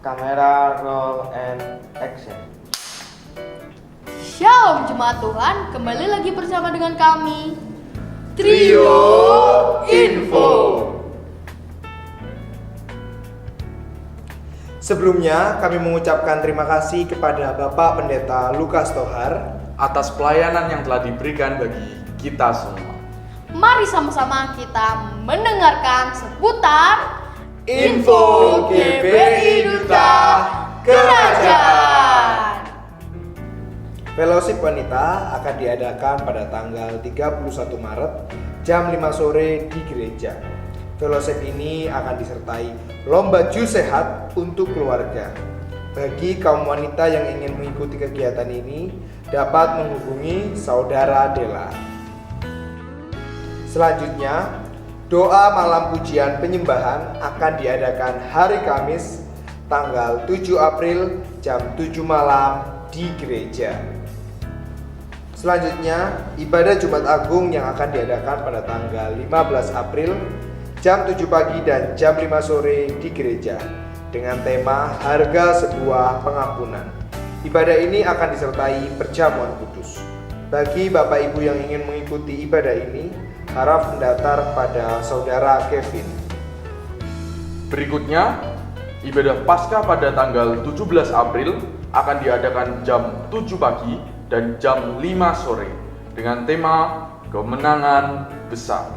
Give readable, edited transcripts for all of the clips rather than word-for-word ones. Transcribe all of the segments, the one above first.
Kamera roll and action. Shalom jemaat Tuhan, kembali lagi bersama dengan kami Trio Info. Sebelumnya kami mengucapkan terima kasih kepada Bapak Pendeta Lukas Tohar atas pelayanan yang telah diberikan bagi kita semua. Mari sama-sama kita mendengarkan seputar Info GBI Duta Kerajaan. Fellowship Wanita akan diadakan pada tanggal 31 Maret jam 5 sore di gereja. Fellowship ini akan disertai lomba jus sehat untuk keluarga. Bagi kaum wanita yang ingin mengikuti kegiatan ini dapat menghubungi Saudara Dela. Selanjutnya, doa malam pujian penyembahan akan diadakan hari Kamis tanggal 7 April jam 7 malam di gereja. Selanjutnya, ibadah Jumat Agung yang akan diadakan pada tanggal 15 April jam 7 pagi dan jam 5 sore di gereja dengan tema Harga Sebuah Pengampunan. Ibadah ini akan disertai perjamuan kudus. Bagi Bapak Ibu yang ingin mengikuti ibadah ini, harap mendaftar pada Saudara Kevin. Berikutnya, ibadah Paskah pada tanggal 17 April akan diadakan jam 7 pagi dan jam 5 sore dengan tema Kemenangan Besar.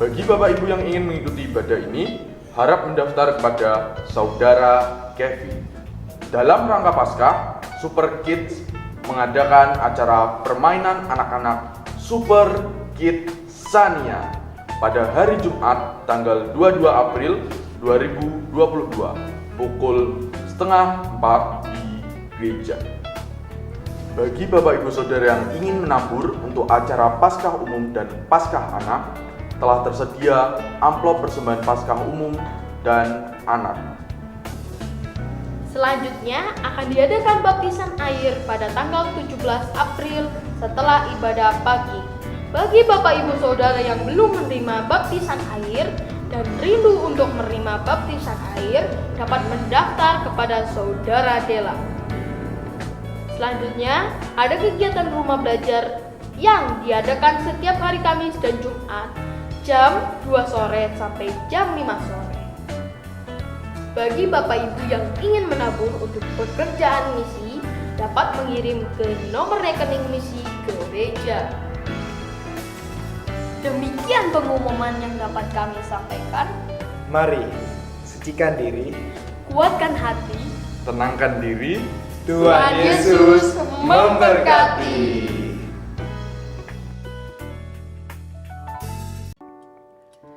Bagi Bapak Ibu yang ingin mengikuti ibadah ini, harap mendaftar kepada Saudara Kevin. Dalam rangka Paskah, Super Kids mengadakan acara permainan anak-anak Super Kids Sania pada hari Jumat tanggal 22 April 2022 pukul 3:30 di gereja. Bagi Bapak Ibu Saudara yang ingin menabur untuk acara Paskah Umum dan Paskah Anak, telah tersedia amplop persembahan Paskah Umum dan Anak. Selanjutnya akan diadakan baptisan air pada tanggal 17 April setelah ibadah pagi. Bagi Bapak Ibu Saudara yang belum menerima baptisan air dan rindu untuk menerima baptisan air, dapat mendaftar kepada Saudara Dela. Selanjutnya, ada kegiatan rumah belajar yang diadakan setiap hari Kamis dan Jumat jam 2 sore sampai jam 5 sore. Bagi Bapak Ibu yang ingin menabur untuk pekerjaan misi, dapat mengirim ke nomor rekening misi gereja. Demikian pengumuman yang dapat kami sampaikan. Mari, sucikan diri, Kuatkan hati. Tenangkan diri. Tuhan Yesus memberkati.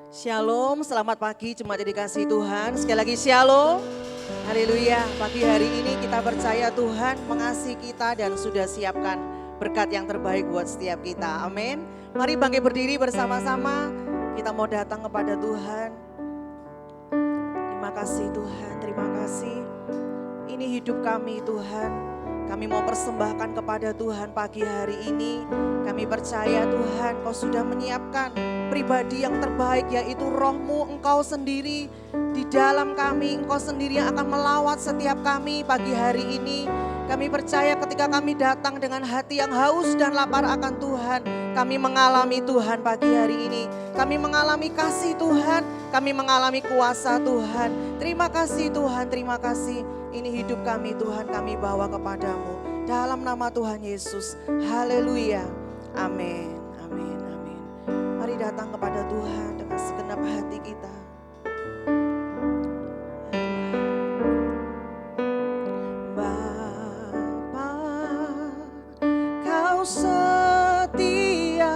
Shalom, selamat pagi jemaat yang dikasihi Tuhan. Sekali lagi shalom. Haleluya. Pagi hari ini kita percaya Tuhan mengasihi kita dan sudah siapkan berkat yang terbaik buat setiap kita. Amin. Mari bangkit berdiri bersama-sama. Kita mau datang kepada Tuhan. Terima kasih Tuhan, terima kasih. Ini hidup kami Tuhan. Kami mau persembahkan kepada Tuhan pagi hari ini. Kami percaya Tuhan Kau sudah menyiapkan pribadi yang terbaik, yaitu Roh-Mu, Engkau sendiri di dalam kami. Engkau sendiri yang akan melawat setiap kami pagi hari ini. Kami percaya ketika kami datang dengan hati yang haus dan lapar akan Tuhan, kami mengalami Tuhan pagi hari ini. Kami mengalami kasih Tuhan, kami mengalami kuasa Tuhan. Terima kasih Tuhan, terima kasih. Ini hidup kami Tuhan, kami bawa kepadamu. Dalam nama Tuhan Yesus, haleluya, amin, amin, amin. Mari datang kepada Tuhan dengan segenap hati kita. Bapa, Kau setia.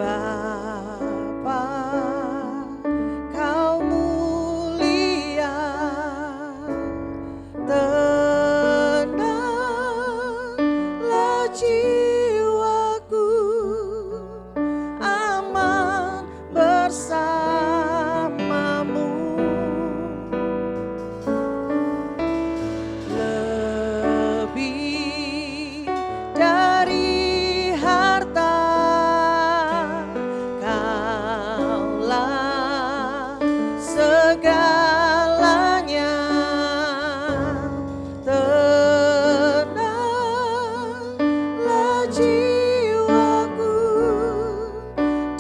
Bapa, Kau mulia. Tenanglah jiwaku, aman bersamamu. Lebih dari harta, Kaulah segalanya. jiwaku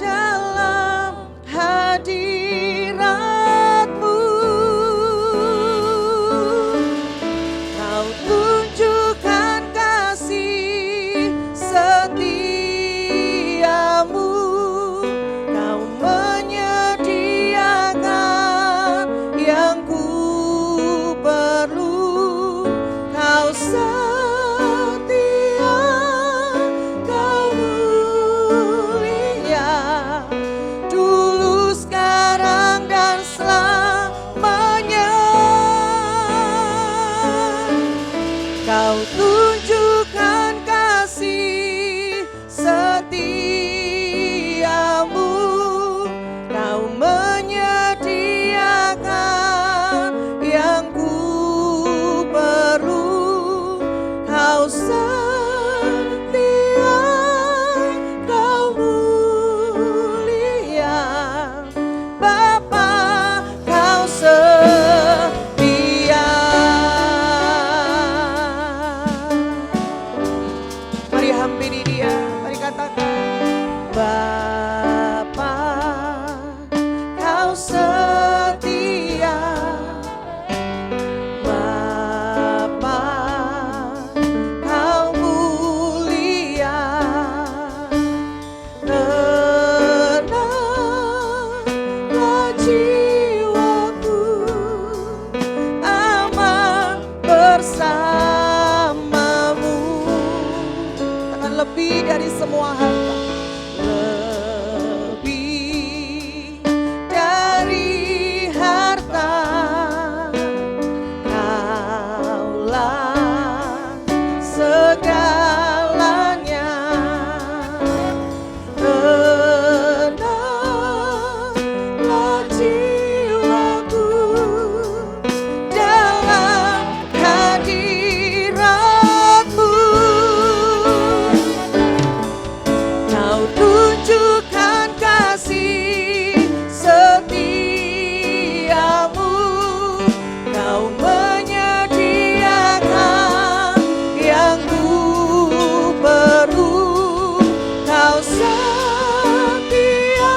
dalam hadirat-Mu. Kau tunjukkan kasih setiamu, Kau menyediakan yang ku perlu. Kau setia, Kau mulia, dulu, sekarang, dan selamanya. Kau tunjukkan kasih setiamu, Kau menyediakan yang ku perlu. Kau setia, Kau mulia, Bapa, Kau setia. Mari hampiri Dia, mari katakan, Bapa, Kau setia. Bapa, Kau mulia, tenanglah jiwaku, aman bersamamu. Akan lebih dari semua harta, lebih dari harta, Kaulah segalanya. Tenanglah jiwaku dalam hadirat-Mu. Kau tunjukkan kasih setiamu, Kau menyediakan yang ku perlu. Kau setia,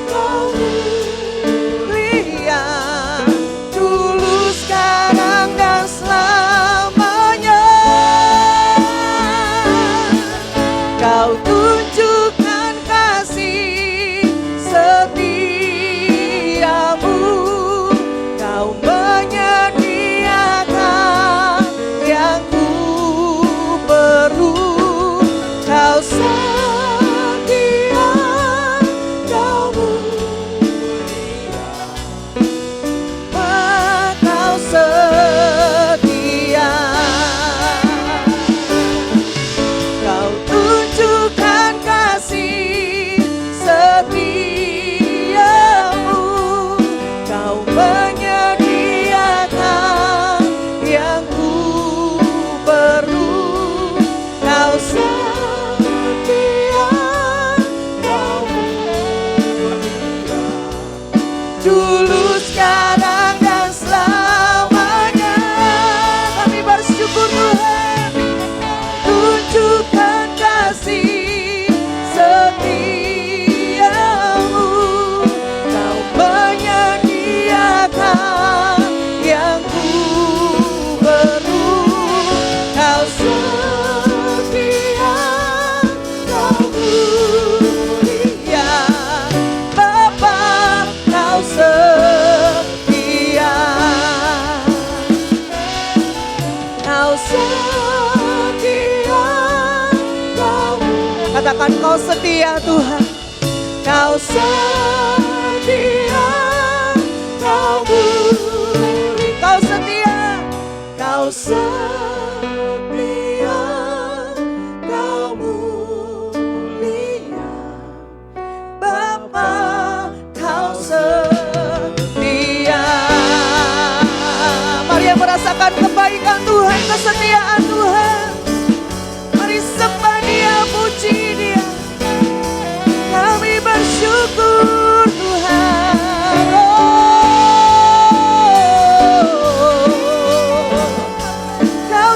Kau mulia, dulu, sekarang, dan selamanya. Kau tunjukkan kasih setiamu, Kau menyediakan yang ku perlu. Kau setia, Kau mulia, Kau setia. Kau tunjukkan kasih setiamu, Kau menyediakan yang ku perlu. Kau setia, Kau mulia, dulu, sekarang, dan selamanya. Kami bersyukur Tuhan, tunjukkan kasih setiamu, Kau menyediakan yang ku perlu. Kau setia, Kau mulia, Bapa, Kau setia. Kau setia, katakan, Kau setia Tuhan. Kau setia, Kau mulia, Kau setia, Kau setia, Kau mulia, Bapa, Kau setia. Mari yang merasakan kebaikan Tuhan, kesetiaan Tuhan, mari sembah Dia, puji Dia. Kami bersyukur Tuhan. Oh,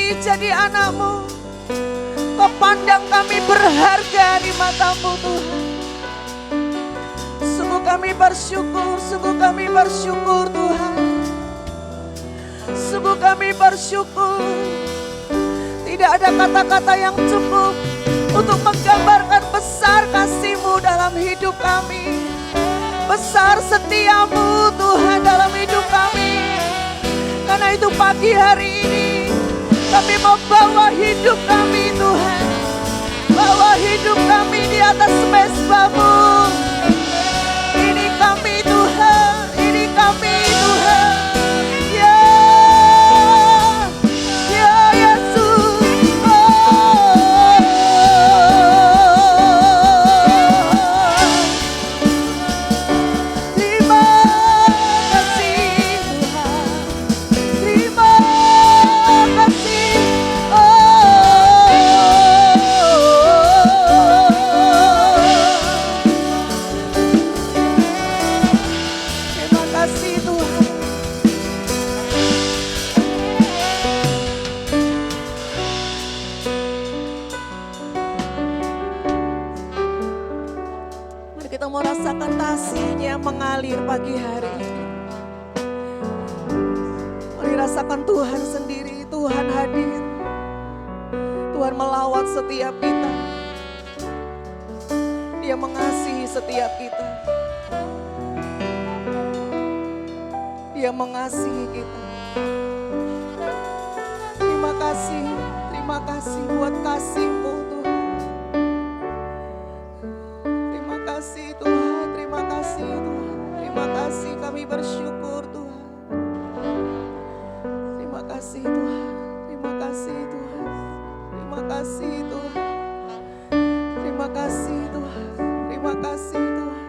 kami jadi anak-Mu. Kau pandang kami berharga di mata-Mu Tuhan. Sungguh kami bersyukur Tuhan. Sungguh kami bersyukur. Tidak ada kata-kata yang cukup untuk menggambarkan besar kasih-Mu dalam hidup kami. Besar setia-Mu Tuhan dalam hidup kami. Karena itu pagi hari ini kami mau bawa hidup kami Tuhan. Bawa hidup kami di atas mesbah-Mu. Ini kami Tuhan, ini kami Tuhan. Ya, ya Yesus. Terima kasih Tuhan. Terima kasih. Terima kasih Tuhan. Mari kita mau rasakan kasih-Nya mengalir pagi hari ini. Mari rasakan Tuhan sendiri, Tuhan hadir. Tuhan melawat setiap kita. Dia mengasihi setiap kita. Dia mengasihi kita. Terima kasih buat kasih-Mu Tuhan. Terima kasih Tuhan, terima kasih Tuhan. Terima kasih, kami bersyukur Tuhan. Terima kasih Tuhan, terima kasih Tuhan. Terima kasih Tuhan. Terima kasih Tuhan, terima kasih Tuhan.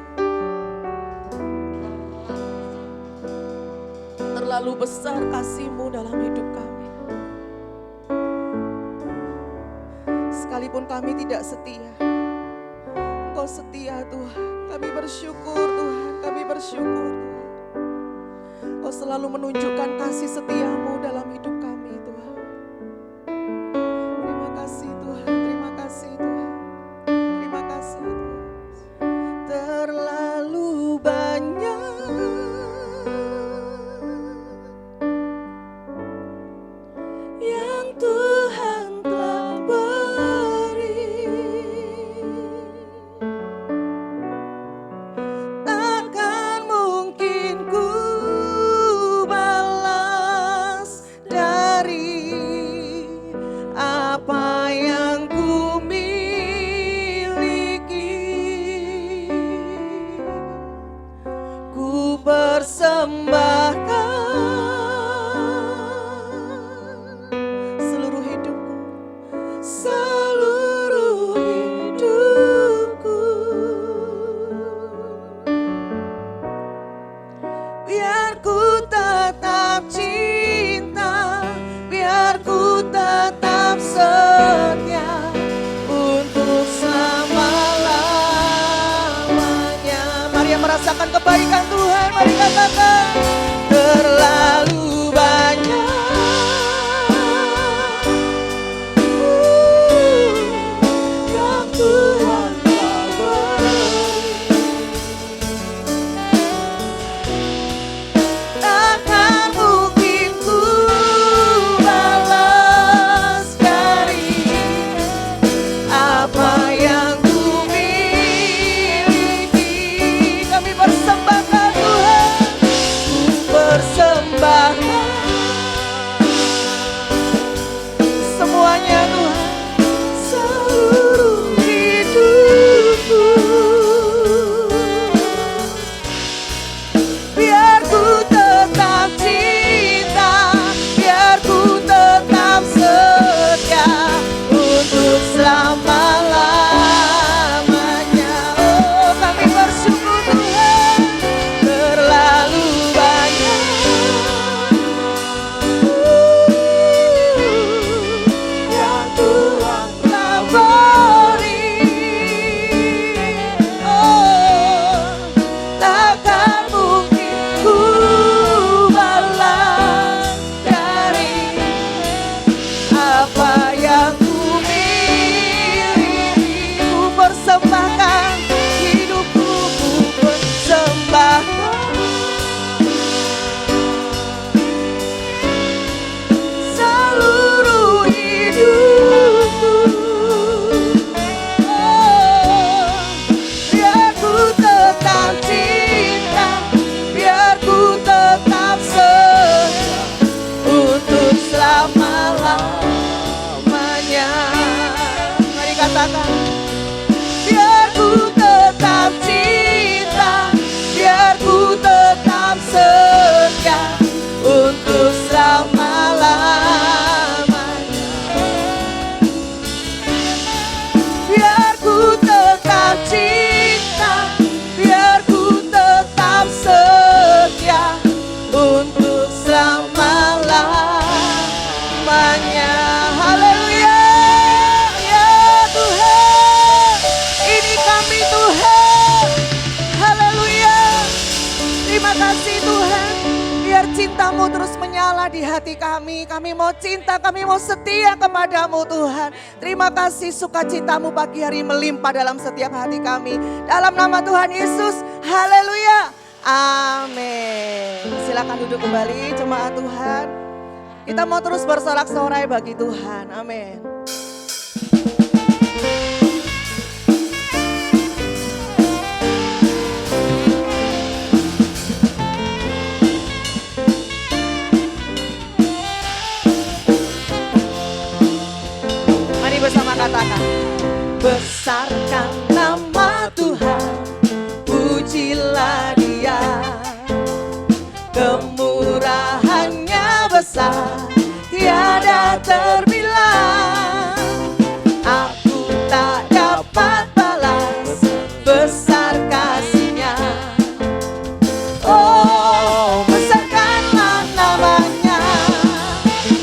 Terlalu besar kasih-Mu dalam hidup kami. Sekalipun kami tidak setia, Engkau setia Tuhan. Kami bersyukur Tuhan, kami bersyukur Tuhan. Engkau selalu menunjukkan kasih setia-Mu dalam hidup kami Tuhan. Terima kasih Tuhan, terima kasih Tuhan. Terima kasih Tuhan. Terlalu banyak yang Tuhan telah beri, takkan mungkin ku balas terus menyala di hati kami. Kami mau cinta, kami mau setia kepadamu Tuhan. Terima kasih sukacitamu pagi hari melimpah dalam setiap hati kami. Dalam nama Tuhan Yesus, haleluya, amin. Silakan duduk kembali jemaat Tuhan. Kita mau terus bersorak-sorai bagi Tuhan, amin. Bersama katakan, besarkan nama Tuhan, pujilah Dia, kemurahannya besar, tiada terbilang. Aku tak dapat balas besar kasih-Nya. Oh, besarkanlah namanya.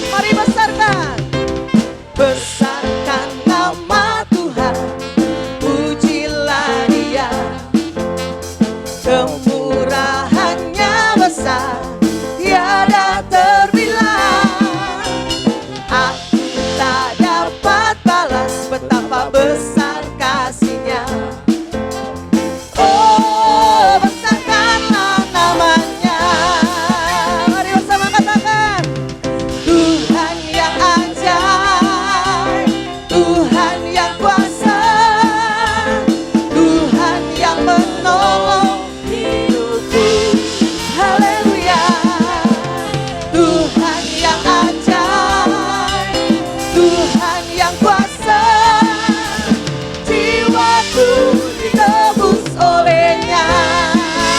Mari besarkan. Besarkan nama Tuhan, pujilah Dia, kemurahannya besar, tiada terbilang. Aku tak dapat balas betapa besar kasih-Nya. Oh, besarkanlah namanya. Mari bersama katakan, Tuhan yang ajaib, Tuhan yang kuasa, Tuhan yang menolong hidupku. Haleluya. Tuhan yang ajaib, Tuhan yang kuasa, jiwaku ditebus oleh-Nya.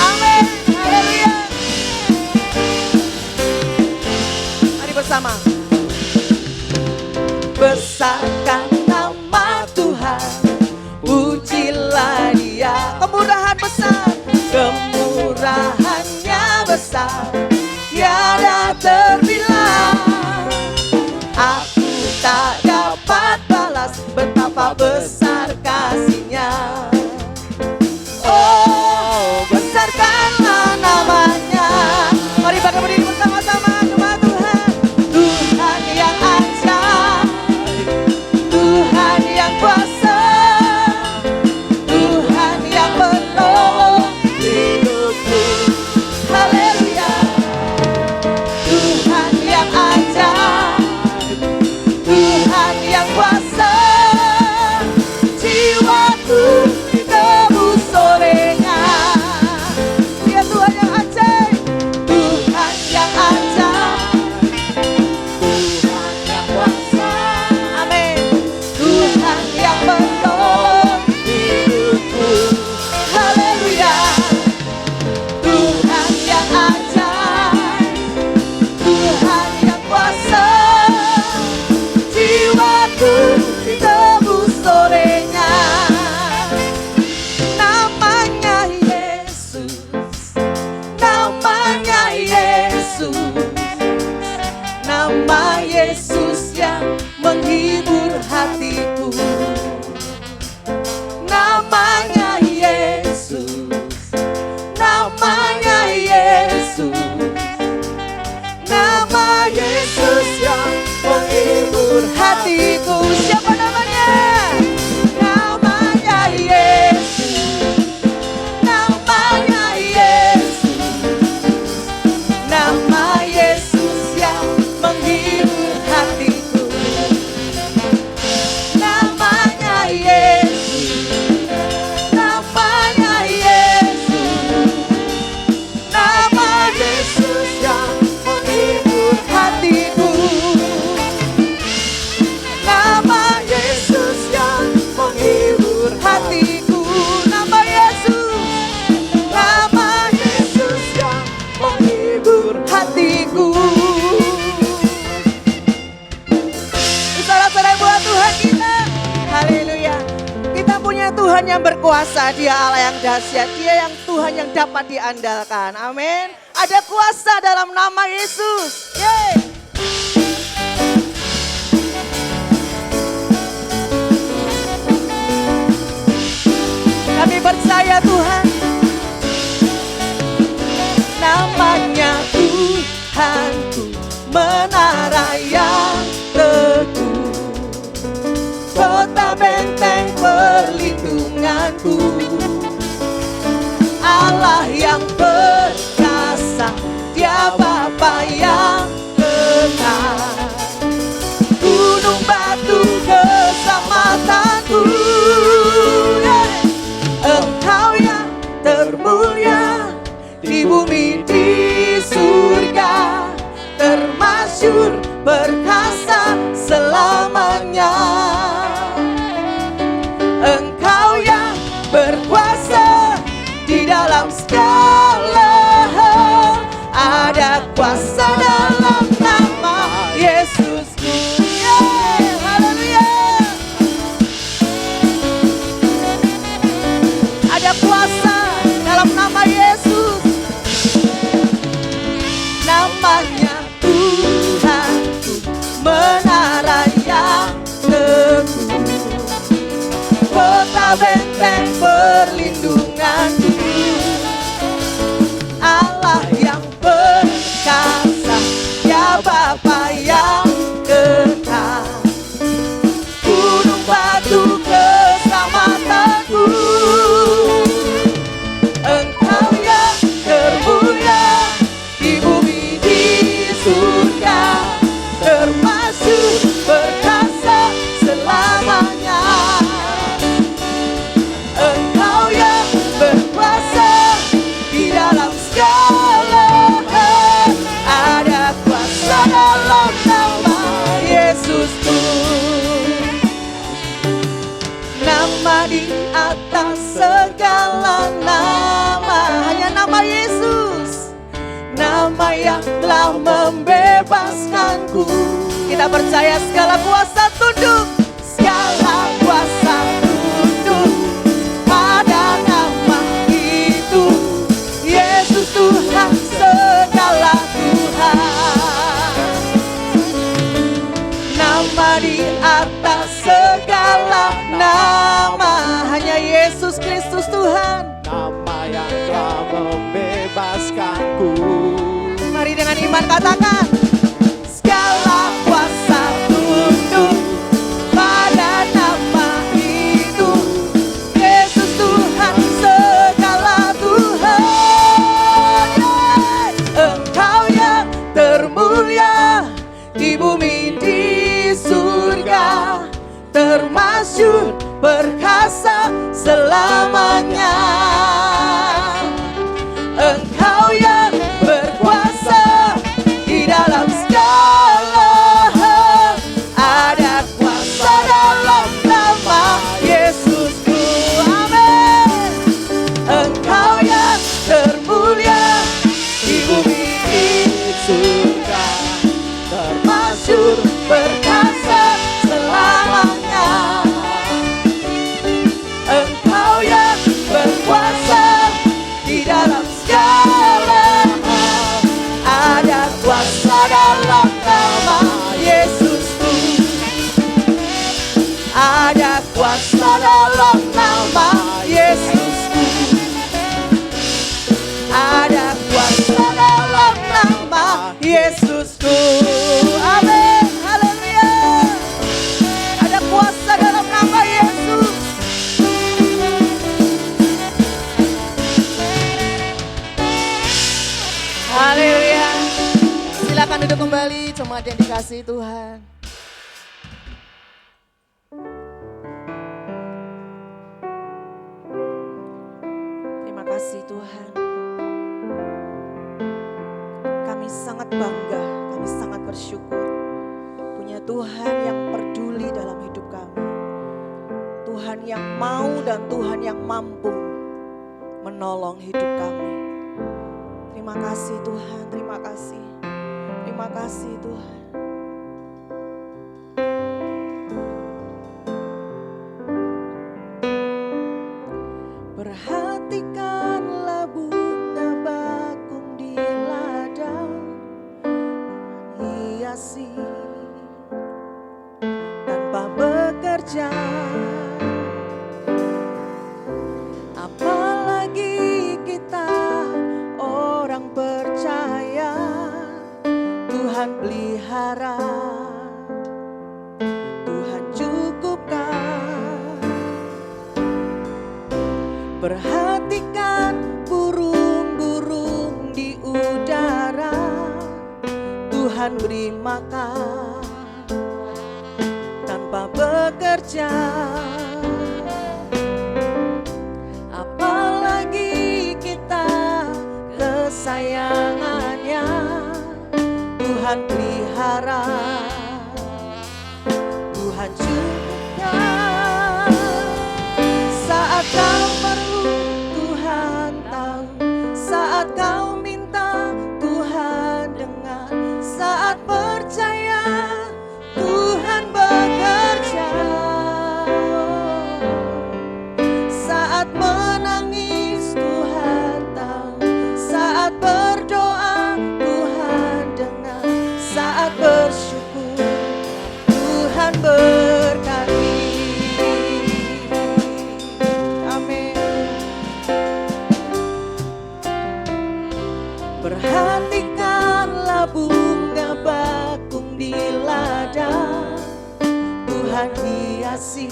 Amin. Haleluya. Mari bersama. Besarkan nama Tuhan, pujilah Dia, kemurahan besar, kemurahannya besar, tiada terbilang. Aku tak dapat balas betapa besar kasih-Nya. Oh, besarkanlah namanya. Mari berdiri bersama-sama jemaat Tuhan. Tuhan yang ajaib, Tuhan yang kuasa, Tuhan yang menolong hidupku. Haleluya. Tuhan yang ajaib, Tuhan yang kuasa, jiwaku ditebus oleh-Nya. Dia Tuhan yang ajaib, Tuhan yang ajaib, Tuhan yang kuasa. Amin. Tuhan yang menolong hidupku. Haleluya. Tuhan yang ajaib, Tuhan yang kuasa, jiwaku ditebus oleh-Nya. Namanya Yesus, namanya Yesus, nama Yesus yang menghibur hatiku. Namanya Yesus, namanya Yesus, nama Yesus yang menghibur hatiku. Siapa namanya? Namanya Yesus, namanya Yesus, nama Yesus yang menghibur hatiku. Namanya Yesus, namanya Yesus, nama Yesus yang menghibur hatiku. Nama Yesus yang menghibur hatiku. Nama Yesus, nama Yesus yang menghibur hatiku. Saudara-saudara buat Tuhan kita, haleluya. Kita punya Tuhan yang berkuasa, Dia Allah yang dahsyat, Dia yang Tuhan yang dapat diandalkan. Amin. Ada kuasa dalam nama Yesus. Yeay. Kami percaya Tuhan, namanya Tuhanku. menara yang teguh, kota benteng perlindunganku, Allah yang perkasa, Dia Bapa yang kekal, gunung batu keselamatanku. Engkau yang termulia di bumi di surga, termasyhur perkasa selamanya. Engkau yang berkuasa di dalam segala hal, ada kuasa dalam nama Yesusku. Haleluya. Ada kuasa dalam nama Yesus. Namanya Tuhanku, menara yang teguh, kota benteng perlindunganku, Allah yang perkasa, Ya Bapa yang kekal, gunung batu keselamatanku. Engkau yang termulia di bumi di surga, termasyhur perkasa selamanya. Engkau yang berkuasa di dalam segala hal, ada kuasa dalam nama Yesusku. Nama di atas segala nama, hanya nama Yesus, nama yang telah membebaskanku. Kita percaya segala kuasa tunduk, segala kuasa tunduk pada nama itu. Yesus Tuhan, segala Tuhan. Nama di atas segala nama, hanya Yesus Kristus Tuhan, nama yang telah membebaskanku. Mari dengan iman katakan, segala kuasa tunduk pada nama itu. Yesus Tuhan, segala Tuhan. Engkau yang termulia di bumi di surga, termasyhur perkasa selamanya. Engkau yang berkuasa di dalam segala hal, ada kuasa dalam nama Yesusku. Amin. Engkau yang termulia di bumi di surga, termasyhur perkasa selamanya. Engkau yang berkuasa di dalam segala hal, ada kuasa dalam nama Yesusku, ada kuasa dalam nama Yesusku, ada kuasa dalam nama Yesusku. Amin, haleluya. Ada kuasa dalam nama Yesus. Haleluya. Silakan duduk kembali, jemaat yang dikasihi Tuhan. Terima kasih Tuhan. Kami sangat bangga, kami sangat bersyukur punya Tuhan yang peduli dalam hidup kami. Tuhan yang mau dan Tuhan yang mampu menolong hidup kami. Terima kasih Tuhan, terima kasih. Terima kasih Tuhan. Perhatikanlah bunga bakung di ladang, hiasi tanpa bekerja. Apalagi kita orang percaya, Tuhan pelihara, Tuhan cukupkan. Perhatikan burung-burung di udara, Tuhan beri makan tanpa bekerja. Apalagi kita kesayangannya, Tuhan pelihara, Tuhan cukupkan. Saat kau perlu, Tuhan tahu. Saat kau minta, Tuhan dengar. Saat percaya, Tuhan bekerja. Saat menangis, Tuhan tahu. Saat berdoa, Tuhan dengar. Saat bersyukur, Tuhan berkati. Amin. Perhatikanlah bunga bakung di ladang, Tuhan hiasi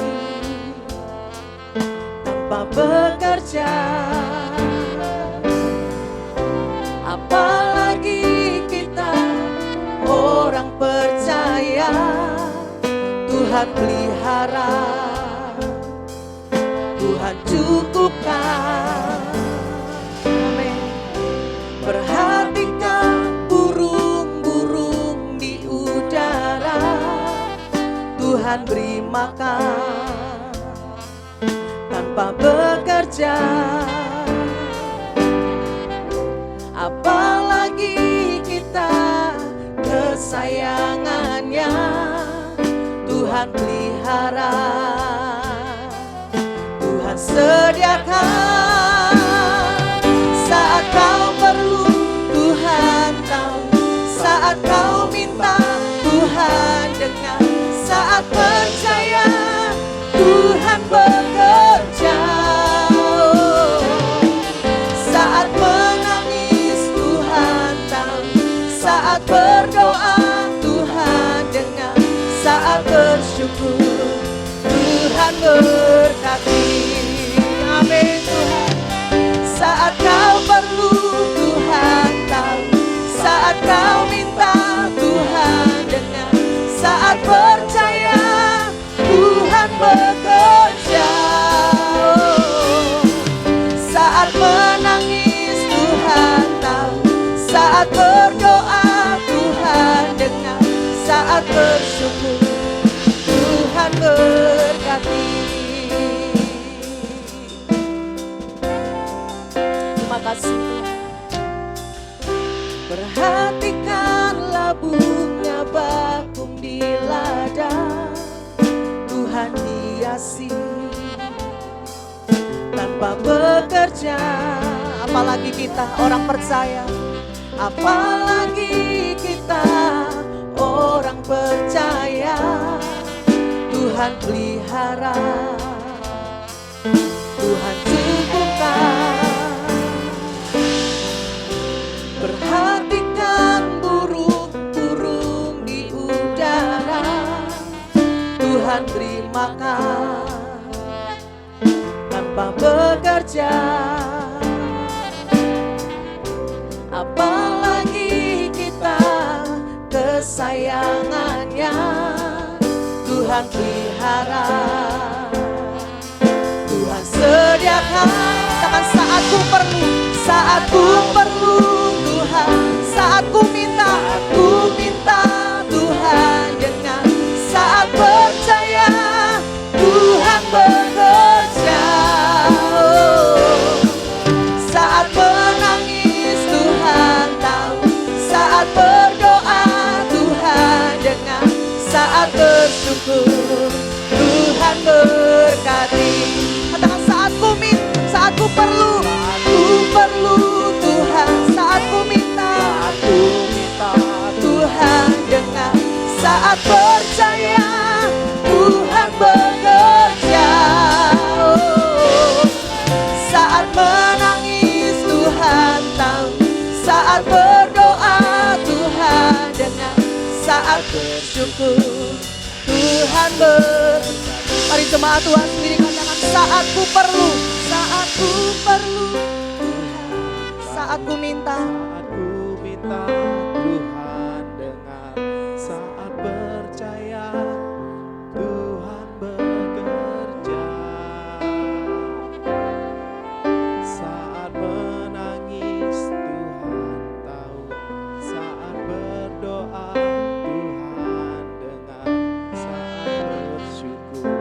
tanpa bekerja. Apalagi kita orang percaya, Tuhan pelihara, Tuhan cukupkan. Amin. Perhatikan burung-burung di udara, Tuhan beri makan tanpa bekerja. Apalagi kita kesayangannya, Tuhan pelihara, Tuhan sediakan. Saat kau perlu, Tuhan tahu. Saat kau minta, Tuhan dengar. Saat percaya, Tuhan bekerja. Saat menangis, Tuhan tahu. Saat berdoa, Tuhan dengar. Saat bersyukur, Tuhan berkati. Amin Tuhan. Saat kau perlu, Tuhan tahu. Saat kau minta, Tuhan dengar. Saat percaya, Tuhan bekerja. Saat menangis, Tuhan tahu. Saat berdoa, Tuhan dengar. Saat bersyukur, Tuhan berkati. Terima kasih Tuhan. Perhatikanlah bunga bakung di ladang, Tuhan hiasi tanpa bekerja. Apalagi kita orang percaya, apalagi kita orang percaya, Tuhan pelihara, Tuhan cukupkan. Perhatikan burung-burung di udara, Tuhan beri makan tanpa bekerja. Apalagi kita kesayangannya, Tuhan pelihara, Tuhan sediakan. Katakan saat ku perlu, saat ku perlu Tuhan. Saat ku minta Tuhan dengar. Saat percaya, Tuhan bekerja. Saat menangis, Tuhan tahu. Saat berdoa, Tuhan dengar. Saat bersyukur, Tuhan berkati. Katakan saat ku minta, saat ku perlu Tuhan. Saat ku minta Tuhan dengar. Saat percaya, Tuhan bekerja. Saat menangis, Tuhan tahu. Saat berdoa, Tuhan dengar. saat bersyukur. Tuhan mari jemaat Tuhan sendiri katakan, saat ku perlu Tuhan, saat ku minta Tuhan dengar, saat percaya Tuhan bekerja, saat menangis Tuhan tahu, saat berdoa Tuhan dengar, saat bersyukur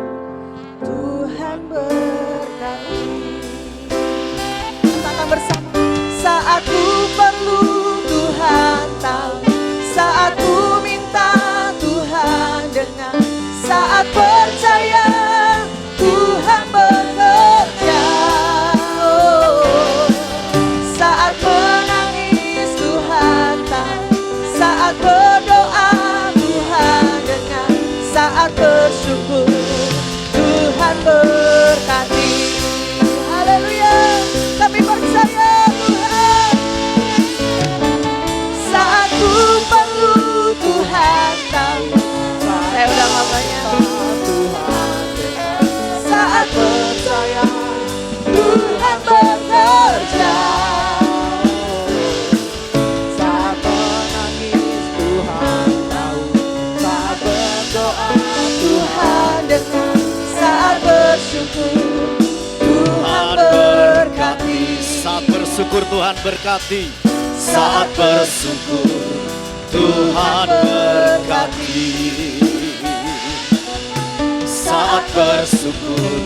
Tuhan berkati. Katakan bersama, saat ku perlu Tuhan tahu, saat ku minta Tuhan dengar, saat percaya Tuhan bekerja. Oh, saat menangis Tuhan tahu, saat berdoa Tuhan dengar, saat bersyukur Tuhan berkati. Haleluya, kami percaya Tuhan. Saat ku perlu Tuhan tahu. Saya udah ngomongnya. Tuhan dengar, Saat percaya Tuhan bekerja. saat menangis Tuhan tahu, saat berdoa Tuhan dengar, saat bersyukur Tuhan berkati. Saat bersyukur Tuhan berkati. Saat bersyukur Tuhan berkati. Saat bersyukur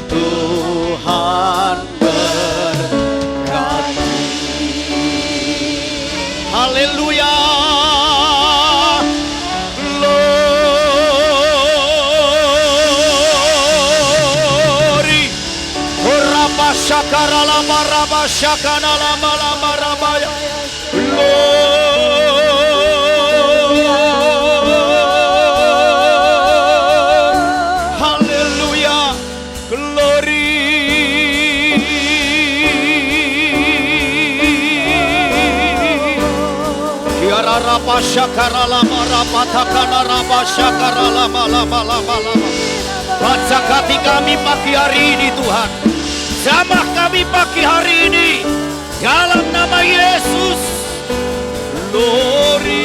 Tuhan berkati. Haleluya. Glory. Oraba shakara lama raba shakana lama lama rabaya. Haleluya. Glory. Kiara raba shakara lama raba takana raba shakara lama lama lama lama. Baca hati kami pagi hari ini Tuhan. Jamah kami pagi hari ini dalam nama Yesus. Glory.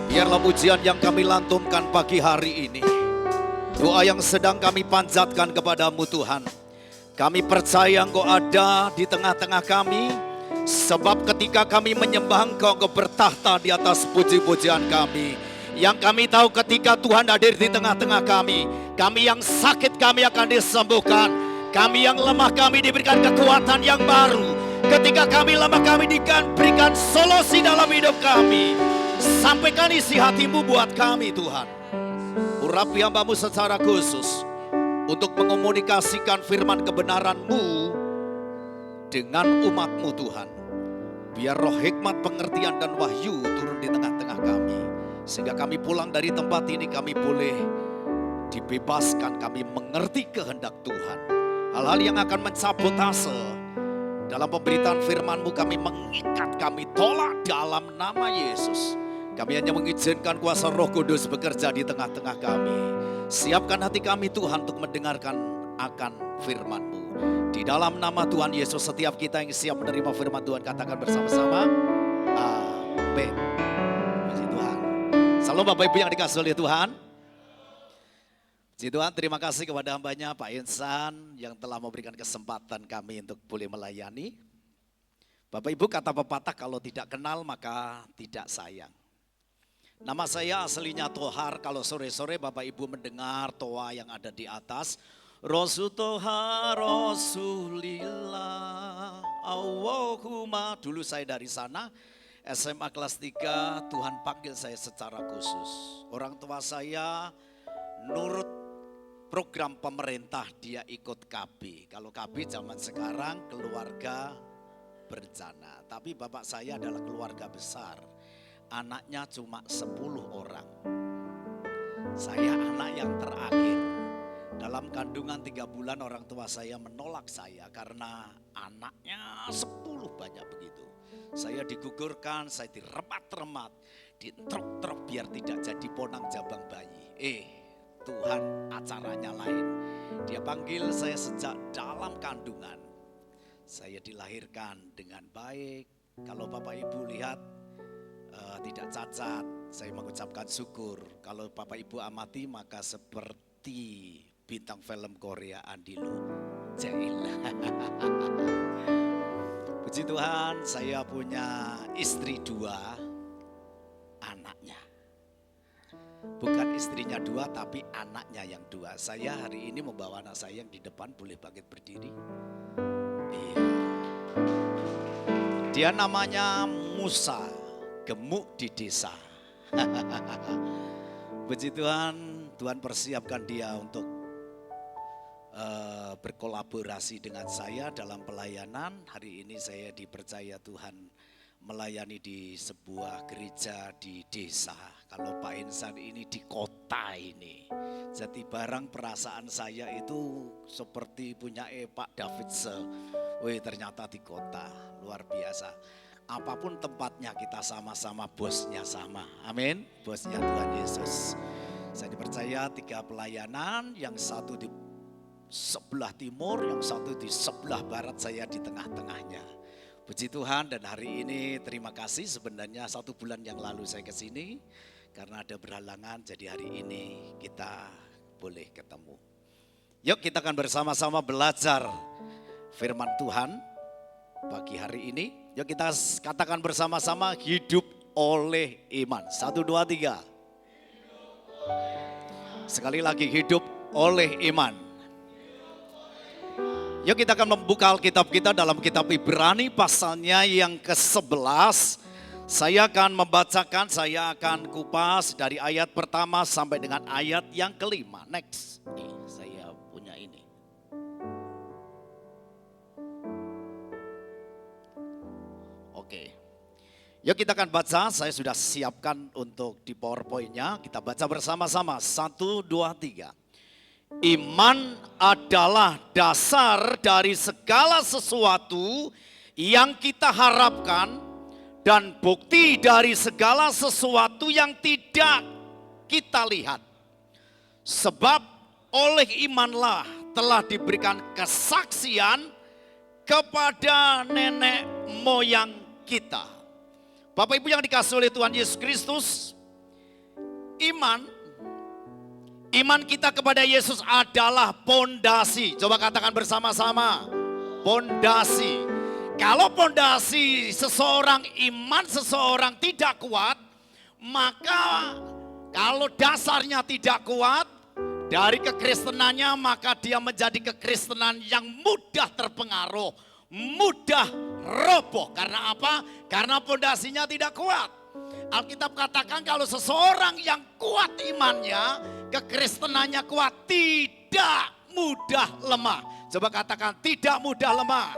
Biarlah pujian yang kami lantunkan pagi hari ini, doa yang sedang kami panjatkan kepadamu Tuhan. Kami percaya Engkau ada di tengah-tengah kami, sebab ketika kami menyembah Engkau, Engkau bertahta di atas puji-pujian kami. Yang kami tahu ketika Tuhan hadir di tengah-tengah kami yang sakit kami akan disembuhkan, kami yang lemah kami diberikan kekuatan yang baru. Ketika kami lemah kami diberikan solusi dalam hidup kami. Sampaikan isi hatimu buat kami Tuhan. Urapi hambamu secara khusus untuk mengomunikasikan firman kebenaran-Mu dengan umat-Mu Tuhan. Biar roh hikmat, pengertian dan wahyu turun di tengah-tengah kami. Sehingga kami pulang dari tempat ini kami boleh dibebaskan, kami mengerti kehendak Tuhan. Hal-hal yang akan mensabotase dalam pemberitaan firman-Mu kami mengikat, kami tolak dalam nama Yesus. Kami hanya mengizinkan kuasa Roh Kudus bekerja di tengah-tengah kami. Siapkan hati kami Tuhan untuk mendengarkan akan firman-Mu. Di dalam nama Tuhan Yesus, setiap kita yang siap menerima firman Tuhan katakan bersama-sama, amin. Puji Tuhan. Salam Bapak Ibu yang dikasihi oleh Tuhan. Puji Tuhan, terima kasih kepada hambanya Pak Insan yang telah memberikan kesempatan kami untuk boleh melayani. Bapak Ibu, kata pepatah kalau tidak kenal maka tidak sayang. Nama saya aslinya Tohar, kalau sore-sore Bapak Ibu mendengar toa yang ada di atas. Rasul Tohar, Rasulillah, Allahumma. Dulu saya dari sana, SMA kelas 3, Tuhan panggil saya secara khusus. Orang tua saya nurut program pemerintah, dia ikut KB. Kalau KB zaman sekarang keluarga berencana. Tapi bapak saya adalah keluarga besar. Anaknya cuma 10 orang. Saya anak yang terakhir. Dalam kandungan 3 bulan orang tua saya menolak saya karena anaknya 10 banyak begitu. Saya digugurkan, saya diremat-remat, dientrok-trok biar tidak jadi ponang jabang bayi. Tuhan acaranya lain. Dia panggil saya sejak dalam kandungan. Saya dilahirkan dengan baik. Kalau Bapak Ibu lihat tidak cacat, saya mengucapkan syukur. Kalau Bapak Ibu amati maka seperti bintang film Korea Andilo Jail. Puji Tuhan, saya punya istri 2, anaknya. Bukan istrinya 2 tapi anaknya yang 2. Saya hari ini membawa anak saya yang di depan, boleh bangkit berdiri. Iya. Dia namanya Musa, gemuk di desa. Puji Tuhan, Tuhan persiapkan dia untuk berkolaborasi dengan saya dalam pelayanan. Hari ini saya dipercaya Tuhan melayani di sebuah gereja di desa. Kalau Pak Insan ini di kota ini. Jadi barang perasaan saya itu seperti punya Pak David ternyata di kota, luar biasa. Apapun tempatnya kita sama-sama, bosnya sama. Amin. Bosnya Tuhan Yesus. Saya dipercaya 3 pelayanan, yang satu di sebelah timur, yang satu di sebelah barat, saya di tengah-tengahnya. Puji Tuhan, dan hari ini terima kasih, sebenarnya 1 bulan yang lalu saya ke sini karena ada berhalangan, jadi hari ini kita boleh ketemu. Yuk kita akan bersama-sama belajar firman Tuhan pagi hari ini. Yuk kita katakan bersama-sama, hidup oleh iman. 1, 2, 3. Sekali lagi, hidup oleh iman. Yuk kita akan membuka Alkitab kita dalam kitab Ibrani pasalnya yang ke-11. Saya akan membacakan, saya akan kupas dari ayat pertama sampai dengan ayat yang ke-5. Next, nih saya punya ini. Oke. Yuk kita akan baca, saya sudah siapkan untuk di PowerPoint-nya. Kita baca bersama-sama, 1, 2, 3. Iman adalah dasar dari segala sesuatu yang kita harapkan dan bukti dari segala sesuatu yang tidak kita lihat. Sebab oleh imanlah telah diberikan kesaksian kepada nenek moyang kita. Bapak Ibu yang dikasihi oleh Tuhan Yesus Kristus, Iman kita kepada Yesus adalah pondasi. Coba katakan bersama-sama, pondasi. Kalau pondasi seseorang, iman seseorang tidak kuat, maka kalau dasarnya tidak kuat dari kekristenannya, maka dia menjadi kekristenan yang mudah terpengaruh, mudah roboh. Karena apa? Karena pondasinya tidak kuat. Alkitab katakan kalau seseorang yang kuat imannya, kekristenannya kuat, tidak mudah lemah. Coba katakan, tidak mudah lemah.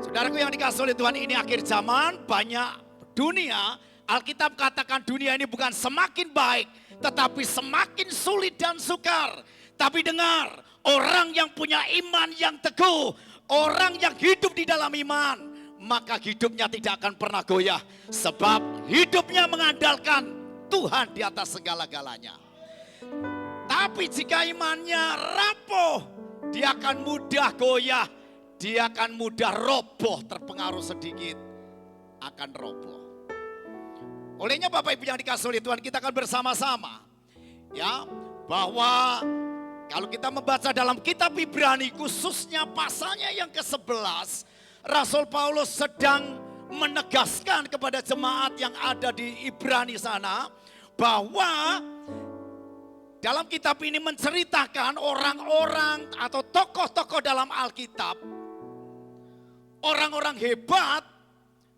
Saudaraku yang dikasihi oleh Tuhan, ini akhir zaman, banyak dunia. Alkitab katakan dunia ini bukan semakin baik, tetapi semakin sulit dan sukar. Tapi dengar, orang yang punya iman yang teguh, orang yang hidup di dalam iman, maka hidupnya tidak akan pernah goyah. Sebab hidupnya mengandalkan Tuhan di atas segala-galanya. Tapi jika imannya rapuh, dia akan mudah goyah, dia akan mudah roboh, terpengaruh sedikit akan roboh. Olehnya Bapak Ibu yang dikasihi oleh Tuhan, kita akan bersama-sama ya, bahwa kalau kita membaca dalam kitab Ibrani, khususnya pasalnya yang ke-11, Rasul Paulus sedang menegaskan kepada jemaat yang ada di Ibrani sana bahwa dalam kitab ini menceritakan orang-orang atau tokoh-tokoh dalam Alkitab, orang-orang hebat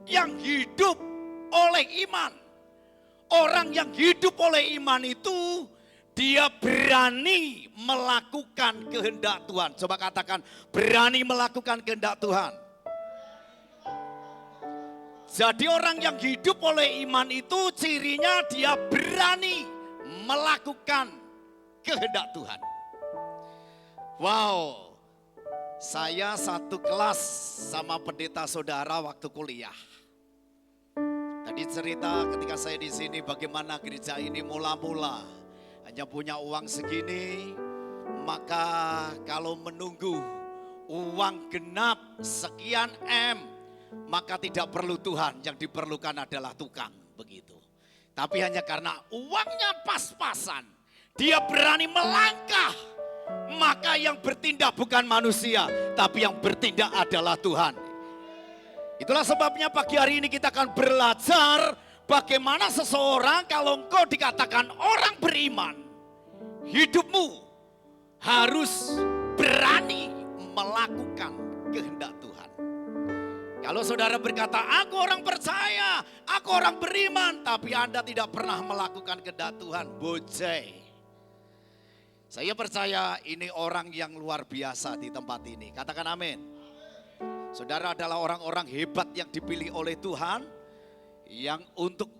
yang hidup oleh iman. Orang yang hidup oleh iman itu dia berani melakukan kehendak Tuhan. Coba katakan, berani melakukan kehendak Tuhan. Jadi orang yang hidup oleh iman itu cirinya dia berani melakukan kehendak Tuhan. Wow, saya satu kelas sama pendeta saudara waktu kuliah. Tadi cerita ketika saya di sini bagaimana gereja ini mula-mula hanya punya uang segini, maka kalau menunggu uang genap sekian M, maka tidak perlu Tuhan, yang diperlukan adalah tukang, begitu. Tapi hanya karena uangnya pas-pasan, dia berani melangkah, maka yang bertindak bukan manusia, tapi yang bertindak adalah Tuhan. Itulah sebabnya pagi hari ini kita akan belajar bagaimana seseorang kalau engkau dikatakan orang beriman, hidupmu harus berani melakukan kehendak Tuhan. Kalau saudara berkata, aku orang percaya, aku orang beriman, tapi Anda tidak pernah melakukan kehendak Tuhan, bojai. Saya percaya ini orang yang luar biasa di tempat ini. Katakan amin. Saudara adalah orang-orang hebat yang dipilih oleh Tuhan, yang untuk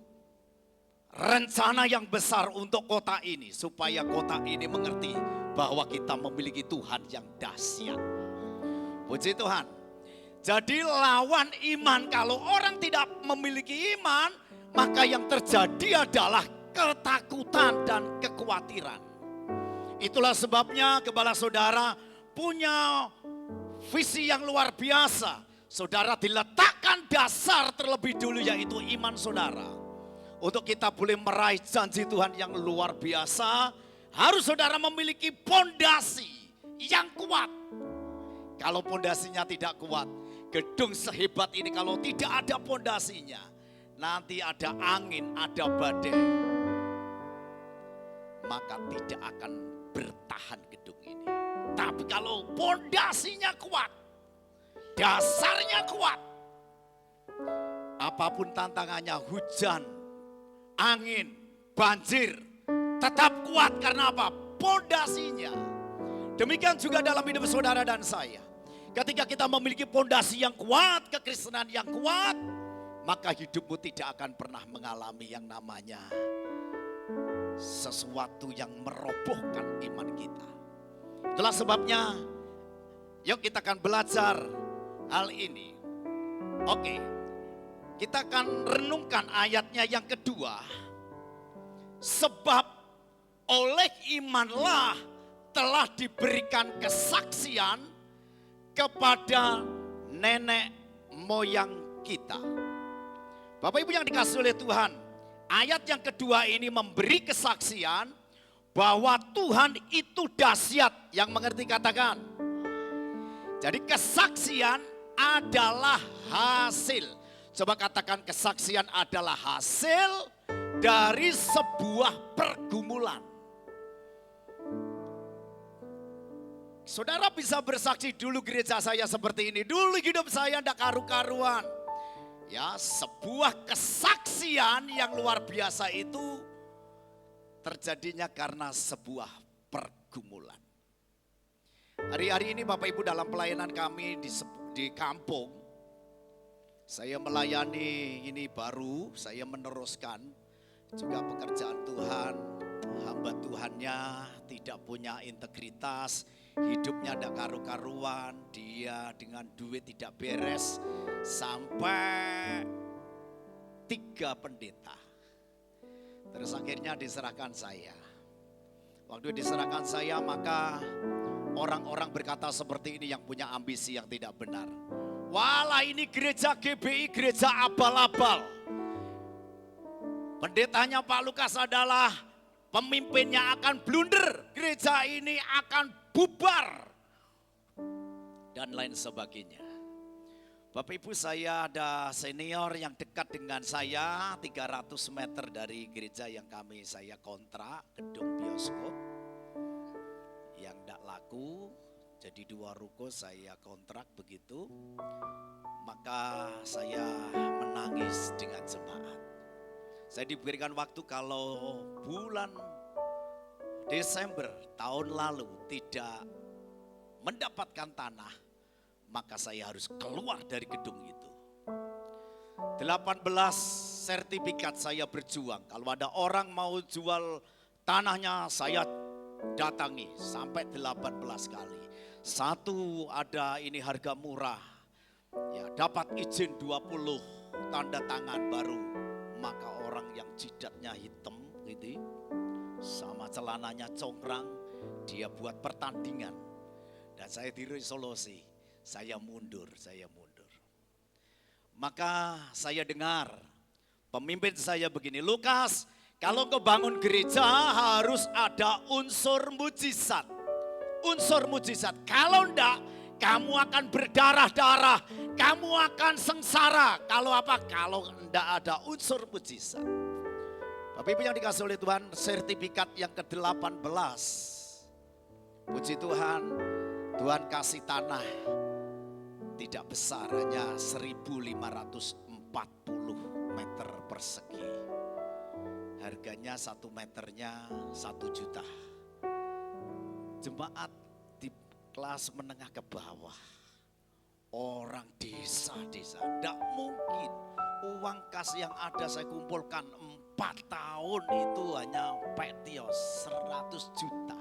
rencana yang besar untuk kota ini, supaya kota ini mengerti bahwa kita memiliki Tuhan yang dahsyat. Puji Tuhan. Jadi lawan iman, kalau orang tidak memiliki iman, maka yang terjadi adalah ketakutan dan kekhawatiran. Itulah sebabnya gembala saudara punya visi yang luar biasa. Saudara diletakkan dasar terlebih dulu, yaitu iman saudara. Untuk kita boleh meraih janji Tuhan yang luar biasa, harus saudara memiliki pondasi yang kuat. Kalau pondasinya tidak kuat, gedung sehebat ini kalau tidak ada pondasinya, nanti ada angin, ada badai, maka tidak akan bertahan gedung ini. Tapi kalau pondasinya kuat, dasarnya kuat, apapun tantangannya, hujan, angin, banjir, tetap kuat. Karena apa? Pondasinya. Demikian juga dalam hidup saudara dan saya. Ketika kita memiliki pondasi yang kuat, kekristenan yang kuat, maka hidupmu tidak akan pernah mengalami yang namanya sesuatu yang merobohkan iman kita. Itulah sebabnya, yuk kita akan belajar hal ini. Oke, kita akan renungkan ayatnya yang kedua. Sebab oleh imanlah telah diberikan kesaksian kepada nenek moyang kita. Bapak Ibu yang dikasihi oleh Tuhan, ayat yang kedua ini memberi kesaksian bahwa Tuhan itu dahsyat. Yang mengerti katakan. Jadi kesaksian adalah hasil. Coba katakan, kesaksian adalah hasil dari sebuah pergumulan. Saudara bisa bersaksi, dulu gereja saya seperti ini, dulu hidup saya tidak karu-karuan. Ya, sebuah kesaksian yang luar biasa itu terjadinya karena sebuah pergumulan. Hari-hari ini Bapak Ibu dalam pelayanan kami di kampung, saya melayani ini baru, saya meneruskan juga pekerjaan Tuhan. Hamba Tuhannya tidak punya integritas, hidupnya ada karu-karuan, dia dengan duit tidak beres, sampai 3 pendeta. Terus akhirnya diserahkan saya. Waktu diserahkan saya, maka orang-orang berkata seperti ini yang punya ambisi yang tidak benar. Walah, ini gereja GBI, gereja abal-abal. Pendetanya Pak Lukas adalah pemimpinnya akan blunder, gereja ini akan bubar, dan lain sebagainya. Bapak Ibu, saya ada senior yang dekat dengan saya, 300 meter dari gereja yang saya kontrak, gedung bioskop yang tidak laku. Jadi 2 ruko saya kontrak begitu. Maka saya menangis dengan jemaat. Saya diberikan waktu kalau bulan Desember tahun lalu tidak mendapatkan tanah, maka saya harus keluar dari gedung itu. 18 sertifikat saya berjuang. Kalau ada orang mau jual tanahnya, saya datangi sampai 18 kali. Satu ada ini harga murah, ya dapat izin 20 tanda tangan baru. Maka orang yang jidatnya hitam gitu, sama celananya congkrang, dia buat pertandingan. Dan saya diresolusi, saya mundur. Maka saya dengar pemimpin saya begini, Lukas, kalau kau bangun gereja harus ada unsur mujizat. Unsur mujizat. Kalau enggak, kamu akan berdarah-darah. Kamu akan sengsara. Kalau apa? Kalau enggak ada unsur mujizat. Bapak Ibu yang dikasih oleh Tuhan, sertifikat yang ke-18. Puji Tuhan, Tuhan kasih tanah tidak besar, hanya 1.540 meter persegi. Harganya 1 meternya 1 juta. Jemaat di kelas menengah ke bawah, orang desa-desa, tidak mungkin uang kas yang ada saya kumpulkan 4 tahun itu hanya petios 100 juta.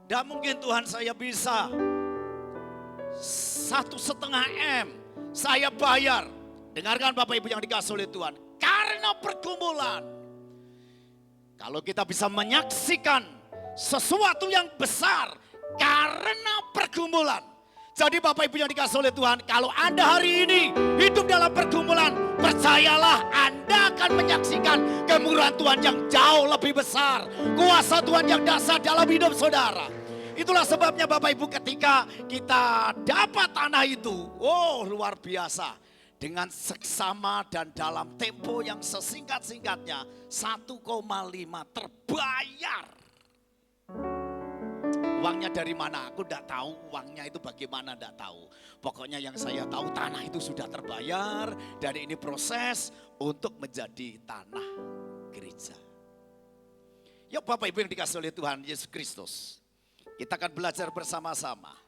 Tidak mungkin Tuhan saya bisa 1,5 M saya bayar. Dengarkan Bapak Ibu yang dikasih oleh Tuhan, karena pergumulan. Kalau kita bisa menyaksikan sesuatu yang besar karena pergumulan. Jadi Bapak Ibu yang dikasih oleh Tuhan, kalau Anda hari ini hidup dalam pergumulan, percayalah Anda akan menyaksikan kemurahan Tuhan yang jauh lebih besar. Kuasa Tuhan yang dahsyat dalam hidup saudara. Itulah sebabnya Bapak Ibu ketika kita dapat tanah itu, oh luar biasa. Dengan seksama dan dalam tempo yang sesingkat-singkatnya 1,5 terbayar. Uangnya dari mana? Aku tidak tahu uangnya itu bagaimana, tidak tahu. Pokoknya yang saya tahu tanah itu sudah terbayar dan ini proses untuk menjadi tanah gereja. Yuk Bapak Ibu yang dikasih oleh Tuhan Yesus Kristus, kita akan belajar bersama-sama.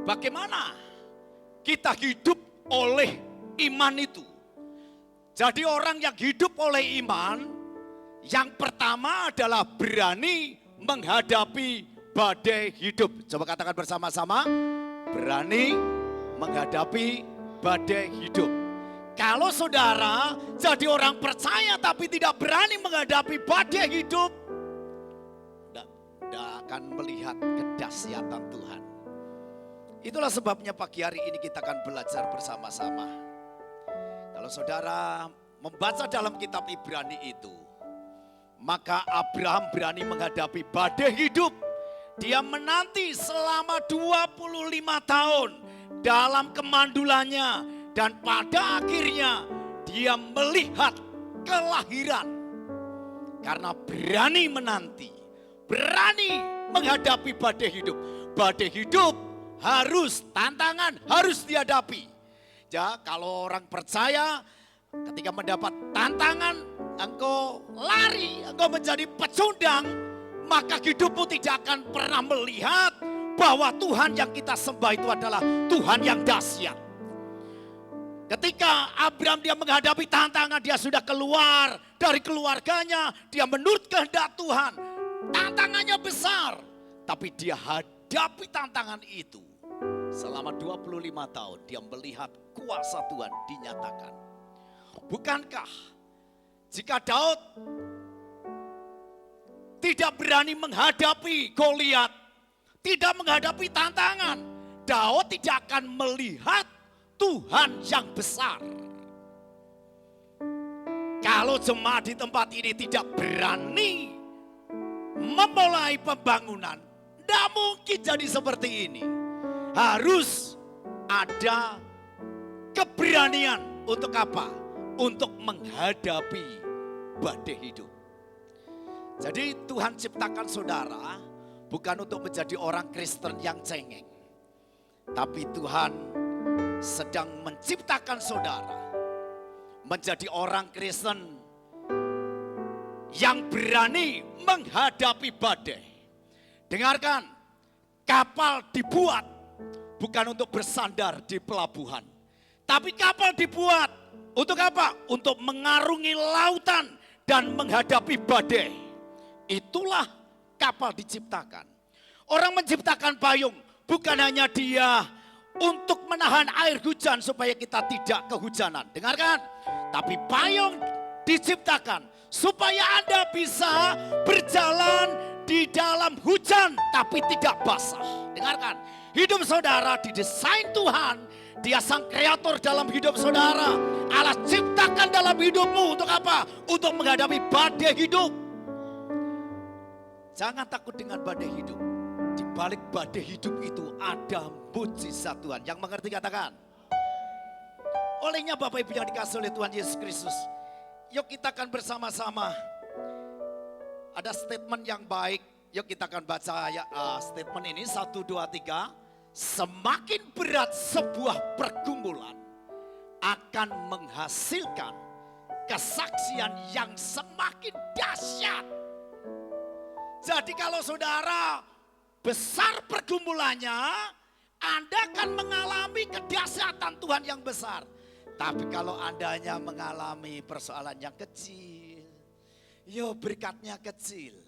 Bagaimana kita hidup oleh iman itu. Jadi orang yang hidup oleh iman, yang pertama adalah berani menghadapi badai hidup. Coba katakan bersama-sama, berani menghadapi badai hidup. Kalau saudara jadi orang percaya tapi tidak berani menghadapi badai hidup, tidak akan melihat kedahsyatan Tuhan. Itulah sebabnya pagi hari ini kita akan belajar bersama-sama. Kalau saudara membaca dalam kitab Ibrani itu, maka Abraham berani menghadapi badai hidup. Dia menanti selama 25 tahun dalam kemandulannya. Dan pada akhirnya dia melihat kelahiran. Karena berani menanti, berani menghadapi badai hidup. Badai hidup harus, tantangan harus dihadapi. Ya, kalau orang percaya ketika mendapat tantangan, engkau lari, engkau menjadi pecundang, maka hidupmu tidak akan pernah melihat bahwa Tuhan yang kita sembah itu adalah Tuhan yang dahsyat. Ketika Abraham dia menghadapi tantangan, dia sudah keluar dari keluarganya, dia menurut kehendak Tuhan. Tantangannya besar, tapi dia hadapi tantangan itu. Selama 25 tahun dia melihat kuasa Tuhan dinyatakan. Bukankah jika Daud tidak berani menghadapi Goliat, tidak menghadapi tantangan, Daud tidak akan melihat Tuhan yang besar. Kalau jemaat di tempat ini tidak berani memulai pembangunan, tidak mungkin jadi seperti ini. Harus ada keberanian untuk apa? Untuk menghadapi badai hidup. Jadi Tuhan ciptakan saudara bukan untuk menjadi orang Kristen yang cengeng. Tapi Tuhan sedang menciptakan saudara menjadi orang Kristen yang berani menghadapi badai. Dengarkan, kapal dibuat bukan untuk bersandar di pelabuhan. Tapi kapal dibuat untuk apa? Untuk mengarungi lautan dan menghadapi badai. Itulah kapal diciptakan. Orang menciptakan payung bukan hanya dia untuk menahan air hujan supaya kita tidak kehujanan. Dengarkan, tapi payung diciptakan supaya Anda bisa berjalan di dalam hujan tapi tidak basah. Dengarkan, hidup saudara didesain Tuhan. Dia sang kreator dalam hidup saudara. Allah ciptakan dalam hidupmu untuk apa? Untuk menghadapi badai hidup. Jangan takut dengan badai hidup. Di balik badai hidup itu ada mujizat Tuhan. Yang mengerti katakan. Olehnya Bapak Ibu yang dikasih oleh Tuhan Yesus Kristus, yuk kita akan bersama-sama. Ada statement yang baik. Yuk kita akan baca statement ini. 1, 2, 3. Semakin berat sebuah pergumulan akan menghasilkan kesaksian yang semakin dahsyat. Jadi kalau saudara besar pergumulannya, Anda akan mengalami kedahsyatan Tuhan yang besar. Tapi kalau Anda hanya mengalami persoalan yang kecil, berkatnya kecil.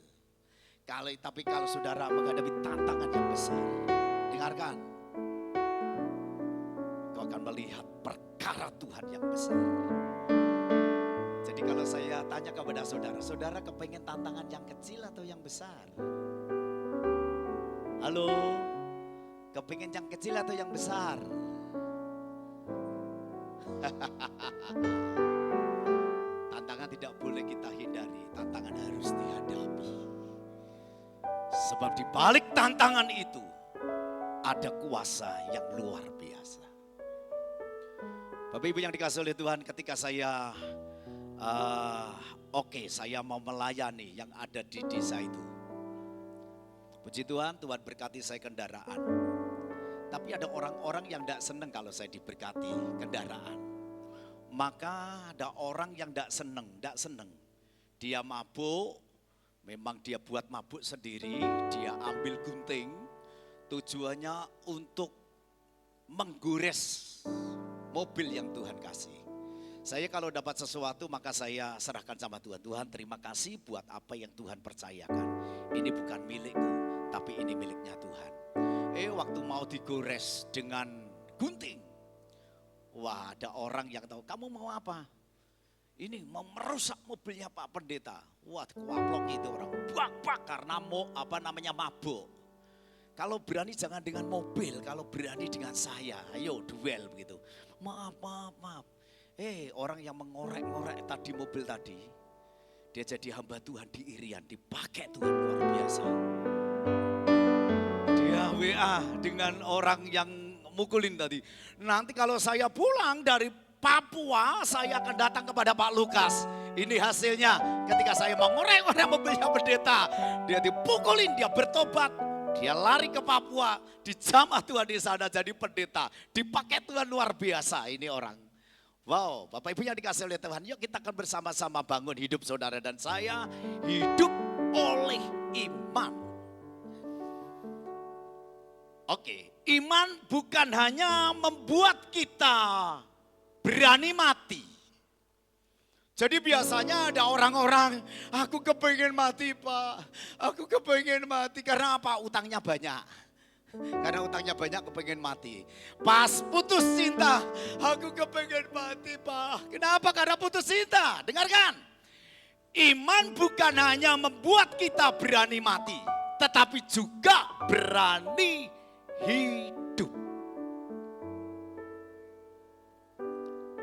Tapi kalau saudara menghadapi tantangan yang besar, dengarkan, kau akan melihat perkara Tuhan yang besar. Jadi kalau saya tanya kepada saudara, saudara kepengen tantangan yang kecil atau yang besar? Halo, kepengen yang kecil atau yang besar? Tantangan tidak boleh kita hindari, tantangan harus dihadapi. Sebab di balik tantangan itu ada kuasa yang luar biasa. Bapak Ibu yang dikasih oleh Tuhan, ketika saya saya mau melayani yang ada di desa itu. Puji Tuhan, Tuhan berkati saya kendaraan. Tapi ada orang-orang yang tidak senang kalau saya diberkati kendaraan. Maka ada orang yang tidak senang. Dia mabuk, memang dia buat mabuk sendiri, dia ambil gunting. Tujuannya untuk menggores mobil yang Tuhan kasih. Saya kalau dapat sesuatu maka saya serahkan sama Tuhan. Tuhan terima kasih buat apa yang Tuhan percayakan. Ini bukan milikku, tapi ini miliknya Tuhan. Waktu mau digores dengan gunting. Wah, ada orang yang tahu, kamu mau apa? Ini mau merusak mobilnya Pak Pendeta. Wah, kuaplok itu orang. Bak karena mabuk. Kalau berani jangan dengan mobil, kalau berani dengan saya. Ayo duel begitu. Maaf. Orang yang mengorek-ngorek tadi mobil tadi, dia jadi hamba Tuhan di Irian, dipakai Tuhan luar biasa. Dia WA dengan orang yang mukulin tadi. Nanti kalau saya pulang dari Papua, saya akan datang kepada Pak Lukas. Ini hasilnya ketika saya mengorek-ngorek mobilnya pendeta. Dia dipukulin, dia bertobat. Dia lari ke Papua, dijamah Tuhan di sana jadi pendeta. Dipakai Tuhan luar biasa ini orang. Wow, Bapak Ibu yang dikasih oleh Tuhan, yuk kita akan bersama-sama bangun hidup saudara dan saya. Hidup oleh iman. Oke, iman bukan hanya membuat kita berani mati. Jadi biasanya ada orang-orang, aku kepengen mati Pak, aku kepengen mati. Karena apa? Utangnya banyak. Karena utangnya banyak kepengen mati. Pas putus cinta, aku kepengen mati Pak. Kenapa? Karena putus cinta. Dengarkan, iman bukan hanya membuat kita berani mati, tetapi juga berani hidup.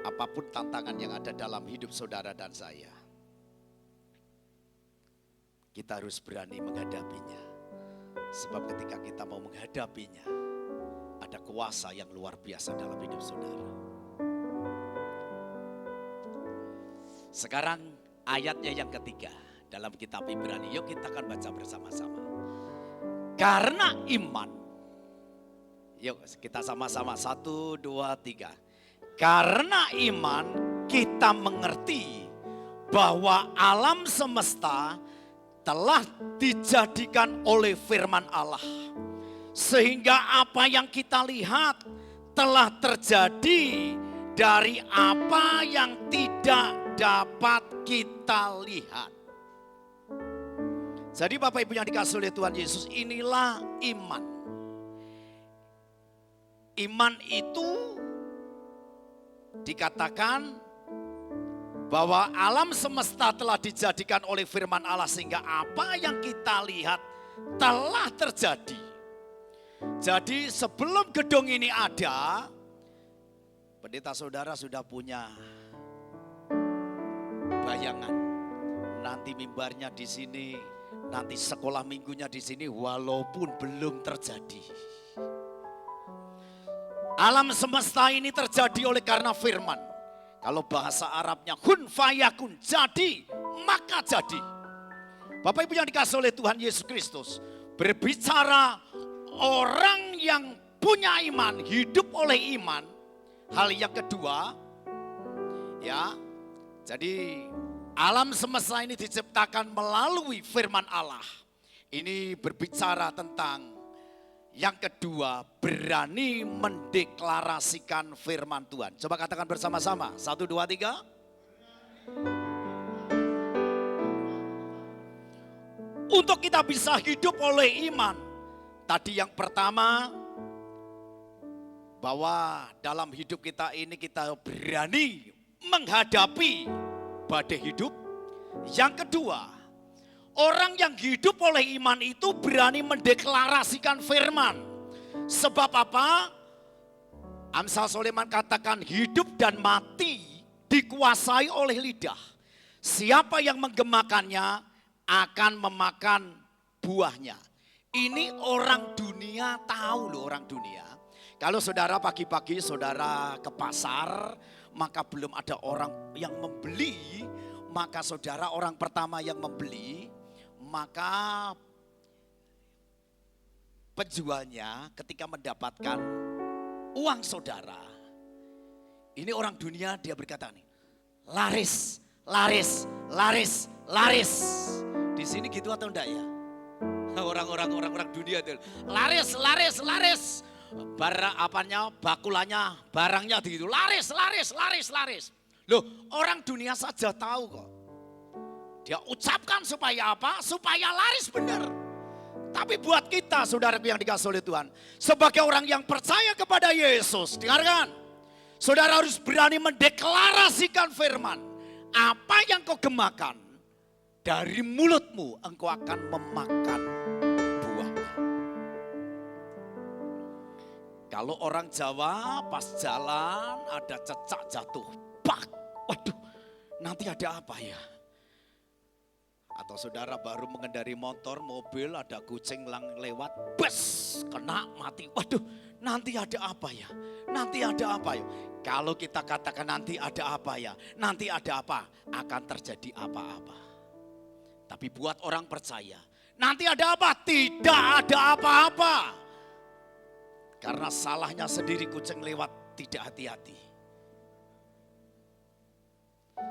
Apapun tantangan yang ada dalam hidup saudara dan saya, kita harus berani menghadapinya. Sebab ketika kita mau menghadapinya, ada kuasa yang luar biasa dalam hidup saudara. Sekarang ayatnya yang ketiga dalam kitab Ibrani. Yuk kita akan baca bersama-sama. Karena iman. Yuk kita sama-sama 1, 2, 3. Karena iman kita mengerti bahwa alam semesta telah dijadikan oleh firman Allah. Sehingga apa yang kita lihat telah terjadi dari apa yang tidak dapat kita lihat. Jadi Bapak Ibu yang dikasihi oleh Tuhan Yesus, inilah iman. Iman itu dikatakan bahwa alam semesta telah dijadikan oleh firman Allah sehingga apa yang kita lihat telah terjadi. Jadi sebelum gedung ini ada, pendeta saudara sudah punya bayangan. Nanti mimbarnya di sini, nanti sekolah minggunya di sini walaupun belum terjadi. Alam semesta ini terjadi oleh karena firman. Kalau bahasa Arabnya kun fayakun, jadi maka jadi. Bapak Ibu yang dikasihi oleh Tuhan Yesus Kristus, berbicara orang yang punya iman, hidup oleh iman. Hal yang kedua, ya, jadi alam semesta ini diciptakan melalui firman Allah. Ini berbicara tentang yang kedua, berani mendeklarasikan firman Tuhan. Coba katakan bersama-sama. 1, 2, 3. Untuk kita bisa hidup oleh iman. Tadi yang pertama, bahwa dalam hidup kita ini kita berani menghadapi badai hidup. Yang kedua, orang yang hidup oleh iman itu berani mendeklarasikan firman. Sebab apa? Amsal Sulaiman katakan hidup dan mati dikuasai oleh lidah. Siapa yang menggemakannya akan memakan buahnya. Ini orang dunia tahu loh, orang dunia. Kalau saudara pagi-pagi saudara ke pasar, maka belum ada orang yang membeli, maka saudara orang pertama yang membeli, maka penjualnya ketika mendapatkan uang saudara, ini orang dunia dia berkata nih, laris, laris, laris, laris. Di sini gitu atau enggak ya? Orang dunia itu laris, laris, laris. Barang apanya, bakulannya, barangnya gitu, laris, laris, laris, laris. Loh, orang dunia saja tahu kok. Dia ucapkan supaya apa? Supaya laris benar. Tapi buat kita saudaraku yang dikasihi oleh Tuhan, sebagai orang yang percaya kepada Yesus, dengarkan. Saudara harus berani mendeklarasikan firman. Apa yang kau gemakan, dari mulutmu engkau akan memakan buahnya. Kalau orang Jawa pas jalan ada cecak jatuh, pak, waduh nanti ada apa ya? Atau saudara baru mengendari motor, mobil, ada kucing lewat, bes, kena, mati. Waduh, nanti ada apa ya? Nanti ada apa ya? Kalau kita katakan nanti ada apa ya? Nanti ada apa? Akan terjadi apa-apa. Tapi buat orang percaya, nanti ada apa? Tidak ada apa-apa. Karena salahnya sendiri kucing lewat tidak hati-hati.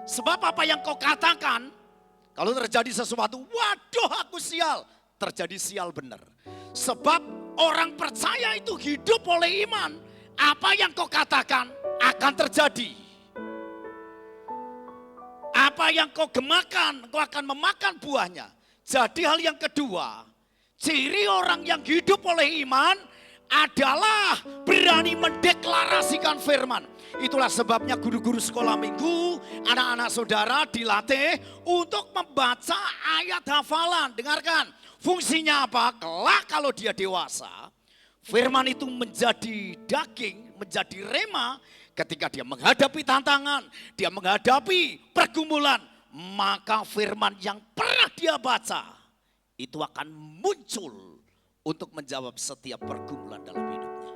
Sebab apa yang kau katakan, kalau terjadi sesuatu, waduh aku sial. Terjadi sial benar. Sebab orang percaya itu hidup oleh iman. Apa yang kau katakan akan terjadi. Apa yang kau gemakan, kau akan memakan buahnya. Jadi hal yang kedua, ciri orang yang hidup oleh iman adalah berani mendeklarasikan firman. Itulah sebabnya guru-guru sekolah minggu, anak-anak saudara dilatih untuk membaca ayat hafalan. Dengarkan, fungsinya apa? Kelak kalau dia dewasa, firman itu menjadi daging, menjadi rema. Ketika dia menghadapi tantangan, dia menghadapi pergumulan, maka firman yang pernah dia baca itu akan muncul untuk menjawab setiap pergumulan dalam hidupnya.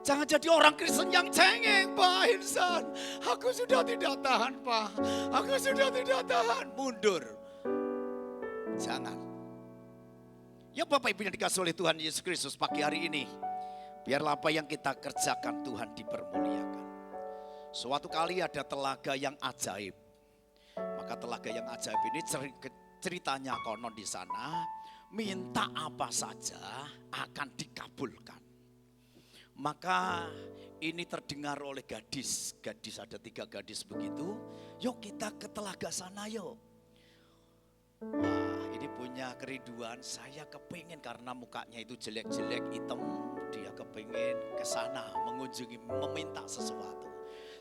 Jangan jadi orang Kristen yang cengeng, Pak Insan. Aku sudah tidak tahan, Pak. Aku sudah tidak tahan. Mundur. Jangan. Ya Bapak Ibu yang dikasihi oleh Tuhan Yesus Kristus pagi hari ini. Biarlah apa yang kita kerjakan Tuhan dipermuliakan. Suatu kali ada telaga yang ajaib. Maka telaga yang ajaib ini ceritanya konon di sana. Minta apa saja akan dikabulkan. Maka ini terdengar oleh gadis. Gadis ada 3 gadis begitu. Yuk kita ke telaga sana yuk. Wah, ini punya kerinduan. Saya kepingin karena mukanya itu jelek-jelek, hitam. Dia kepingin ke sana mengunjungi, meminta sesuatu.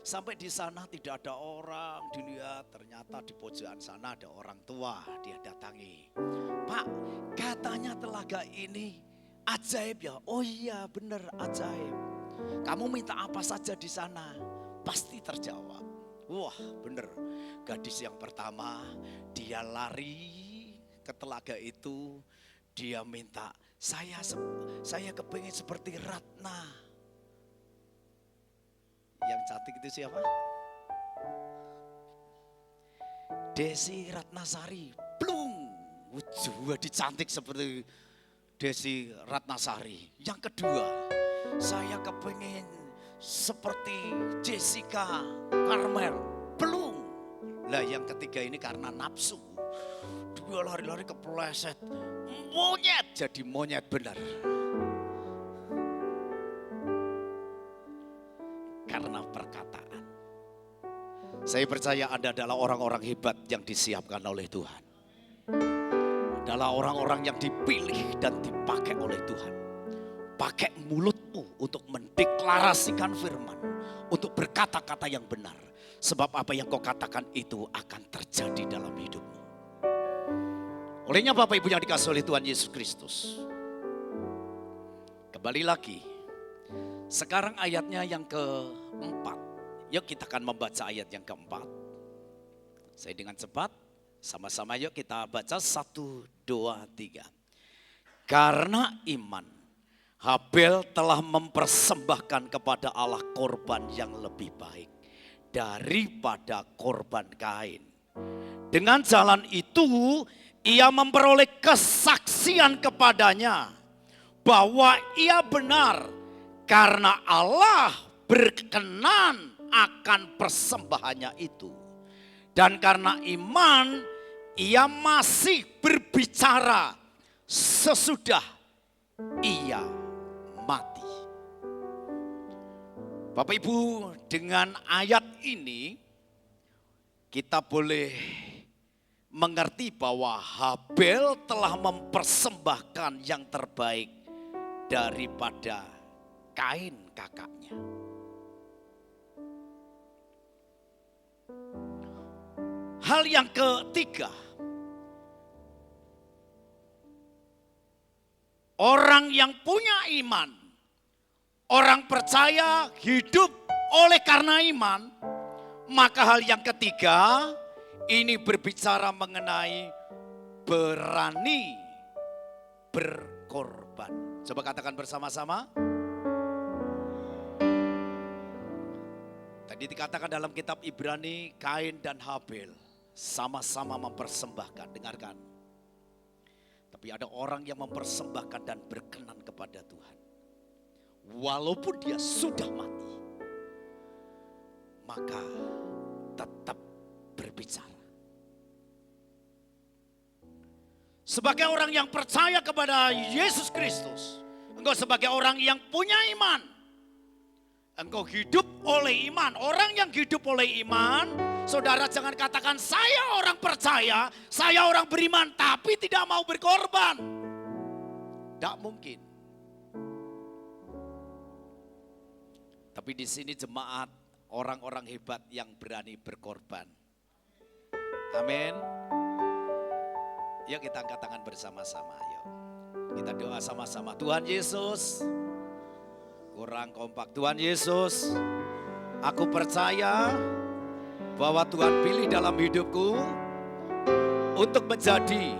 Sampai di sana tidak ada orang, dilihat ternyata di pojokan sana ada orang tua. Dia datangi. Pak, katanya telaga ini ajaib ya? Oh iya benar ajaib. Kamu minta apa saja di sana? Pasti terjawab. Wah benar. Gadis yang pertama dia lari ke telaga itu. Dia minta, saya kepingin seperti Ratna. Yang cantik itu siapa? Desi Ratnasari. Blung. Wujud cantik seperti Desi Ratnasari. Yang kedua, saya kepingin seperti Jessica Carmel. Belum. Lah yang ketiga ini karena nafsu. Dia lari-lari kepleset. Monyet, jadi monyet benar. Karena perkataan. Saya percaya Anda adalah orang-orang hebat yang disiapkan oleh Tuhan. Adalah orang-orang yang dipilih dan dipakai oleh Tuhan. Pakai mulutmu untuk mendeklarasikan firman. Untuk berkata-kata yang benar. Sebab apa yang kau katakan itu akan terjadi dalam hidupmu. Olehnya Bapak Ibu yang dikasihi oleh Tuhan Yesus Kristus. Kembali lagi. Sekarang ayatnya yang keempat. Yuk kita akan membaca ayat yang keempat. Saya dengan cepat. Sama-sama yuk kita baca 1, 2, 3. Karena iman. Habel telah mempersembahkan kepada Allah korban yang lebih baik daripada korban Kain. Dengan jalan itu ia memperoleh kesaksian kepadanya bahwa ia benar karena Allah berkenan akan persembahannya itu. Dan karena iman ia masih berbicara sesudah ia mati. Bapak Ibu, dengan ayat ini kita boleh mengerti bahwa Habel telah mempersembahkan yang terbaik daripada Kain kakaknya. Hal yang ketiga, orang yang punya iman, orang percaya hidup oleh karena iman, maka hal yang ketiga ini berbicara mengenai berani berkorban. Coba katakan bersama-sama. Tadi dikatakan dalam kitab Ibrani, Kain dan Habel sama-sama mempersembahkan. Dengarkan. Tapi ada orang yang mempersembahkan dan berkenan kepada Tuhan. Walaupun dia sudah mati, maka tetap berbicara. Sebagai orang yang percaya kepada Yesus Kristus, engkau sebagai orang yang punya iman, engkau hidup oleh iman. Orang yang hidup oleh iman, saudara jangan katakan saya orang percaya, saya orang beriman tapi tidak mau berkorban. Tidak mungkin. Tapi di sini jemaat orang-orang hebat yang berani berkorban. Amin. Yuk kita angkat tangan bersama-sama. Yuk. Kita doa sama-sama. Tuhan Yesus. Kurang kompak. Tuhan Yesus, aku percaya bahwa Tuhan pilih dalam hidupku untuk menjadi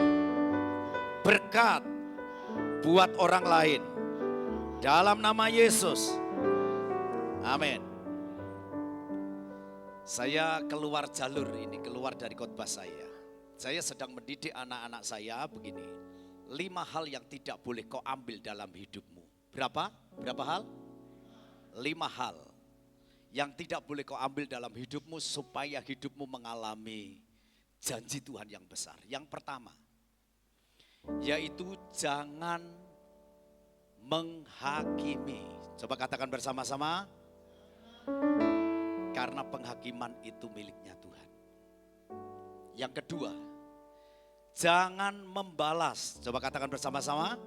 berkat buat orang lain. Dalam nama Yesus. Amin. Saya keluar jalur ini, keluar dari khotbah saya. Saya sedang mendidik anak-anak saya begini. 5 hal yang tidak boleh kau ambil dalam hidupmu. Berapa? Berapa hal? 5 hal yang tidak boleh kau ambil dalam hidupmu supaya hidupmu mengalami janji Tuhan yang besar. Yang pertama, yaitu jangan menghakimi. Coba katakan bersama-sama. karena penghakiman itu miliknya Tuhan. Yang kedua, jangan membalas. Coba katakan bersama-sama.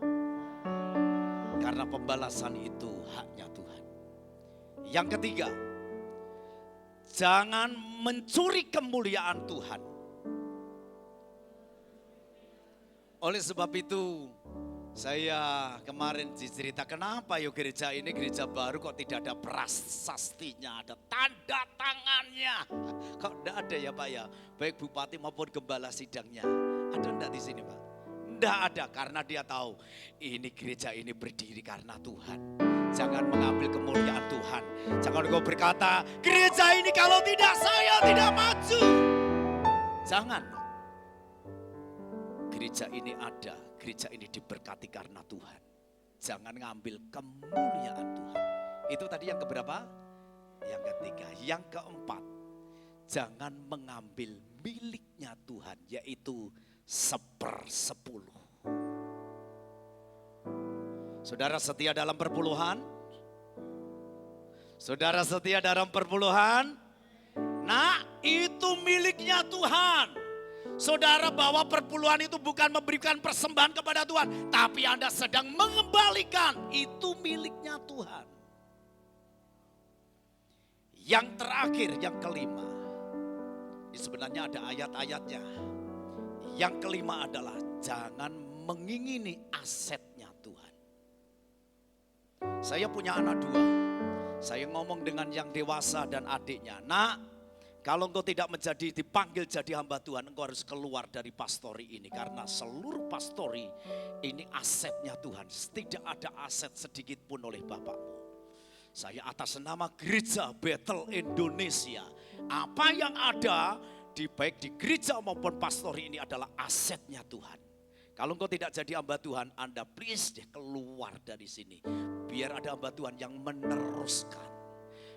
Karena pembalasan itu haknya Tuhan. Yang ketiga, jangan mencuri kemuliaan Tuhan. Oleh sebab itu, saya kemarin dicerita kenapa yo gereja ini gereja baru kok tidak ada prasastinya, ada tanda tangannya. Kok enggak ada ya Pak ya? Baik bupati maupun gembala sidangnya. Ada enggak di sini Pak? Enggak ada, karena dia tahu ini gereja ini berdiri karena Tuhan. Jangan mengambil kemuliaan Tuhan. Jangan kau berkata, gereja ini kalau tidak saya tidak maju. Jangan. Gereja ini ada, gereja ini diberkati karena Tuhan. Jangan ngambil kemuliaan Tuhan. Itu tadi yang keberapa? Yang ketiga. Yang keempat, jangan mengambil miliknya Tuhan, yaitu 1/10. Saudara setia dalam perpuluhan? Saudara setia dalam perpuluhan? Nah, itu miliknya Tuhan. Saudara bawa perpuluhan itu bukan memberikan persembahan kepada Tuhan, tapi Anda sedang mengembalikan, itu miliknya Tuhan. Yang terakhir, yang kelima. Ini sebenarnya ada ayat-ayatnya. Yang kelima adalah jangan mengingini asetnya Tuhan. Saya punya anak 2. Saya ngomong dengan yang dewasa dan adiknya. Nak, kalau engkau tidak dipanggil jadi hamba Tuhan, engkau harus keluar dari pastori ini. Karena seluruh pastori ini asetnya Tuhan. Tidak ada aset sedikit pun oleh bapakmu. Saya atas nama gereja Bethel Indonesia. Apa yang ada baik di gereja maupun pastori ini adalah asetnya Tuhan. Kalau engkau tidak jadi hamba Tuhan, Anda please deh keluar dari sini. Biar ada hamba Tuhan yang meneruskan.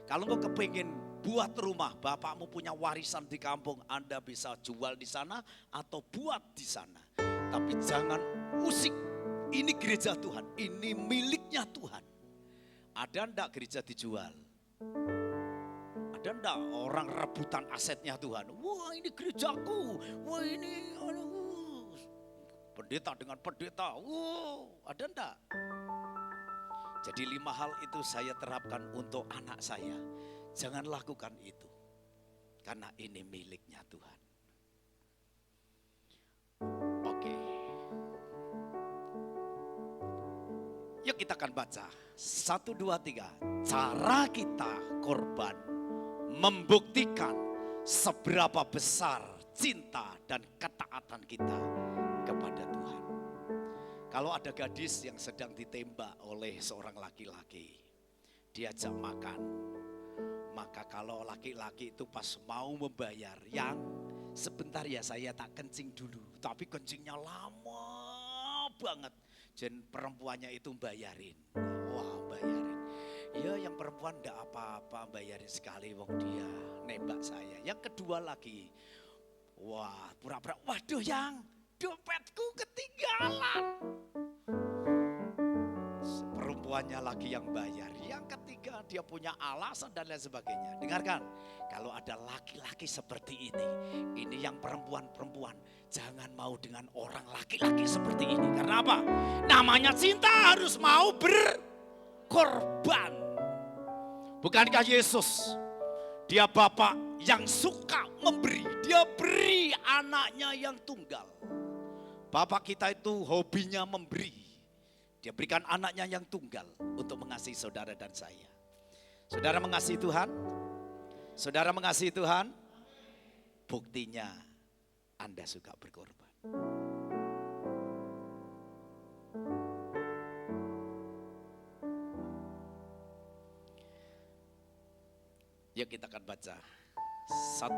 Kalau engkau kepingin buat rumah, bapakmu punya warisan di kampung, Anda bisa jual di sana atau buat di sana. Tapi jangan usik, ini gereja Tuhan, ini miliknya Tuhan. Ada enggak gereja dijual? Ada enggak orang rebutan asetnya Tuhan? Wah ini gerejaku, wah ini pendeta dengan pendeta, ada enggak? Jadi 5 hal itu saya terapkan untuk anak saya. Jangan lakukan itu. Karena ini miliknya Tuhan. Oke. Yuk kita akan baca. 1, 2, 3. Cara kita korban membuktikan seberapa besar cinta dan ketaatan kita kepada Tuhan. Kalau ada gadis yang sedang ditembak oleh seorang laki-laki, diajak makan. Maka kalau laki-laki itu pas mau membayar, yang sebentar ya saya tak kencing dulu. Tapi kencingnya lama banget. Dan perempuannya itu bayarin. Wah bayarin. Ya yang perempuan enggak apa-apa bayarin sekali wong dia nembak saya. Yang kedua lagi, wah pura-pura, waduh yang dompetku ketinggalan. Perempuannya lagi yang bayar. Yang ketiga dia punya alasan dan lain sebagainya. Dengarkan, kalau ada laki-laki seperti ini yang perempuan-perempuan, jangan mau dengan orang laki-laki seperti ini. Karena apa? Namanya cinta harus mau berkorban. Bukankah Yesus, dia Bapa yang suka memberi. Dia beri anaknya yang tunggal. Bapak kita itu hobinya memberi. Dia berikan anaknya yang tunggal untuk mengasihi saudara dan saya. Saudara mengasihi Tuhan? Saudara mengasihi Tuhan? Buktinya Anda suka berkorban. Yuk kita akan baca. 1,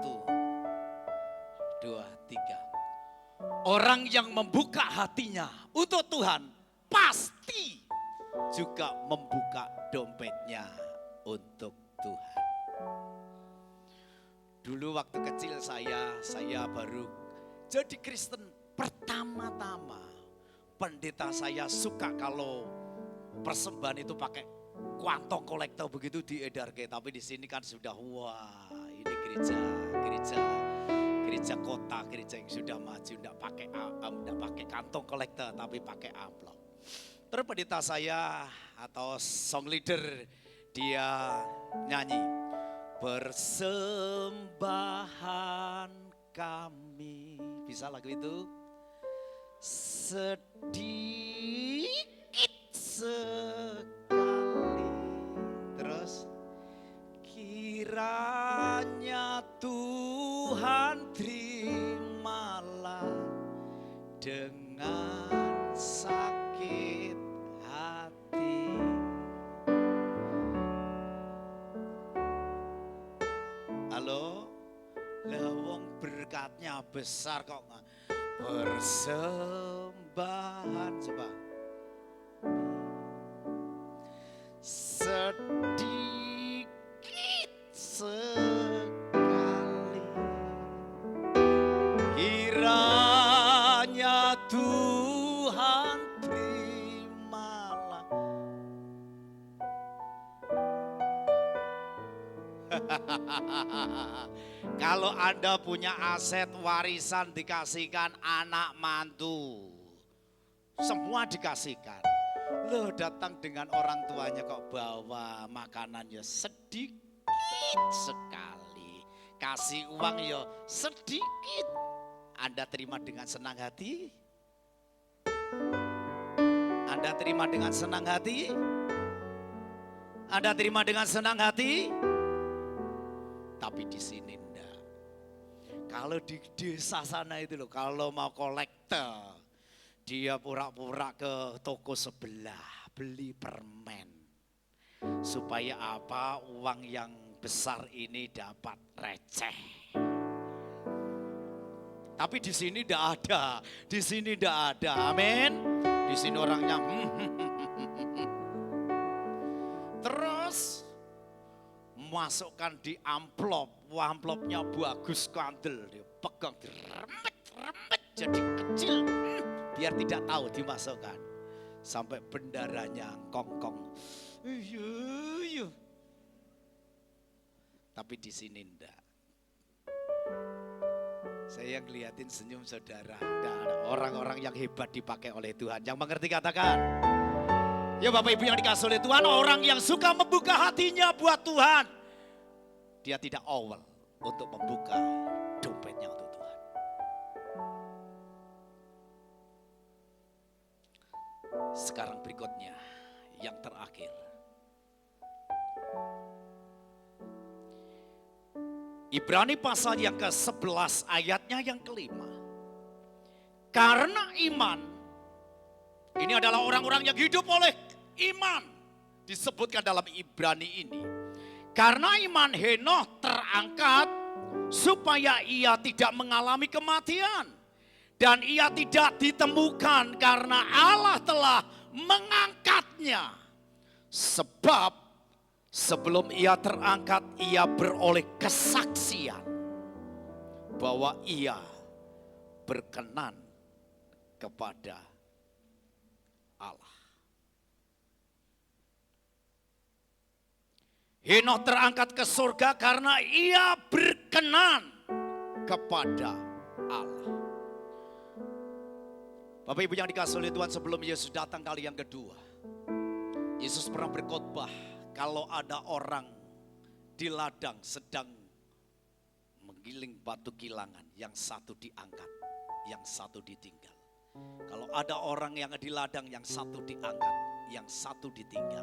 2, 3. Orang yang membuka hatinya untuk Tuhan pasti juga membuka dompetnya untuk Tuhan. Dulu waktu kecil saya baru jadi Kristen pertama-tama. Pendeta saya suka kalau persembahan itu pakai kantong kolektor begitu diedarke, tapi di sini kan sudah wah, ini gereja kota, gereja yang sudah maju, enggak pakai kantong kolektor tapi pakai amplop. Terus pendeta saya atau song leader dia nyanyi, persembahan kami, bisa lagu itu? Sedikit sekali, terus kiranya Tuhan terimalah dengan sakit hati. Halo, lawang berkatnya besar kok. Persembahan, coba. Sedikit sekali, kiranya Tuhan terimalah. Kalau Anda punya aset warisan dikasihkan anak mantu, semua dikasihkan. Loh, datang dengan orang tuanya kok bawa makanannya sedikit sekali, kasih uang ya sedikit. Anda terima dengan senang hati? Anda terima dengan senang hati? Anda terima dengan senang hati? Tapi di sini enggak. Kalau di desa sana itu loh, kalau mau kolektor, dia pura-pura ke toko sebelah beli permen. Supaya apa? Uang yang besar ini dapat receh. Tapi di sini enggak ada. Di sini enggak ada. Amin. Di sini orangnya terus masukkan di amplop, amplopnya bagus kandel, dia pegang, remet jadi kecil, biar tidak tahu dimasukkan, sampai bendaranya kongkong, iya. Tapi di sini enggak. Saya ngeliatin senyum saudara, ada orang-orang yang hebat dipakai oleh Tuhan, yang mengerti katakan. Ya Bapak Ibu yang dikasih oleh Tuhan, orang yang suka membuka hatinya buat Tuhan, dia tidak awal untuk membuka dompetnya untuk Tuhan. Sekarang berikutnya, yang terakhir. Ibrani pasal yang ke-11 ayatnya yang kelima. Karena iman, ini adalah orang-orang yang hidup oleh iman, disebutkan dalam Ibrani ini. Karena iman Henokh terangkat supaya ia tidak mengalami kematian. Dan ia tidak ditemukan karena Allah telah mengangkatnya. Sebab sebelum ia terangkat, ia beroleh kesaksian bahwa ia berkenan kepada Allah. Henokh terangkat ke surga karena ia berkenan kepada Allah. Bapak Ibu yang dikasihi oleh Tuhan, sebelum Yesus datang kali yang kedua, Yesus pernah berkhotbah kalau ada orang di ladang sedang menggiling batu kilangan, yang satu diangkat, yang satu ditinggal. Kalau ada orang yang di ladang, yang satu diangkat, yang satu ditinggal.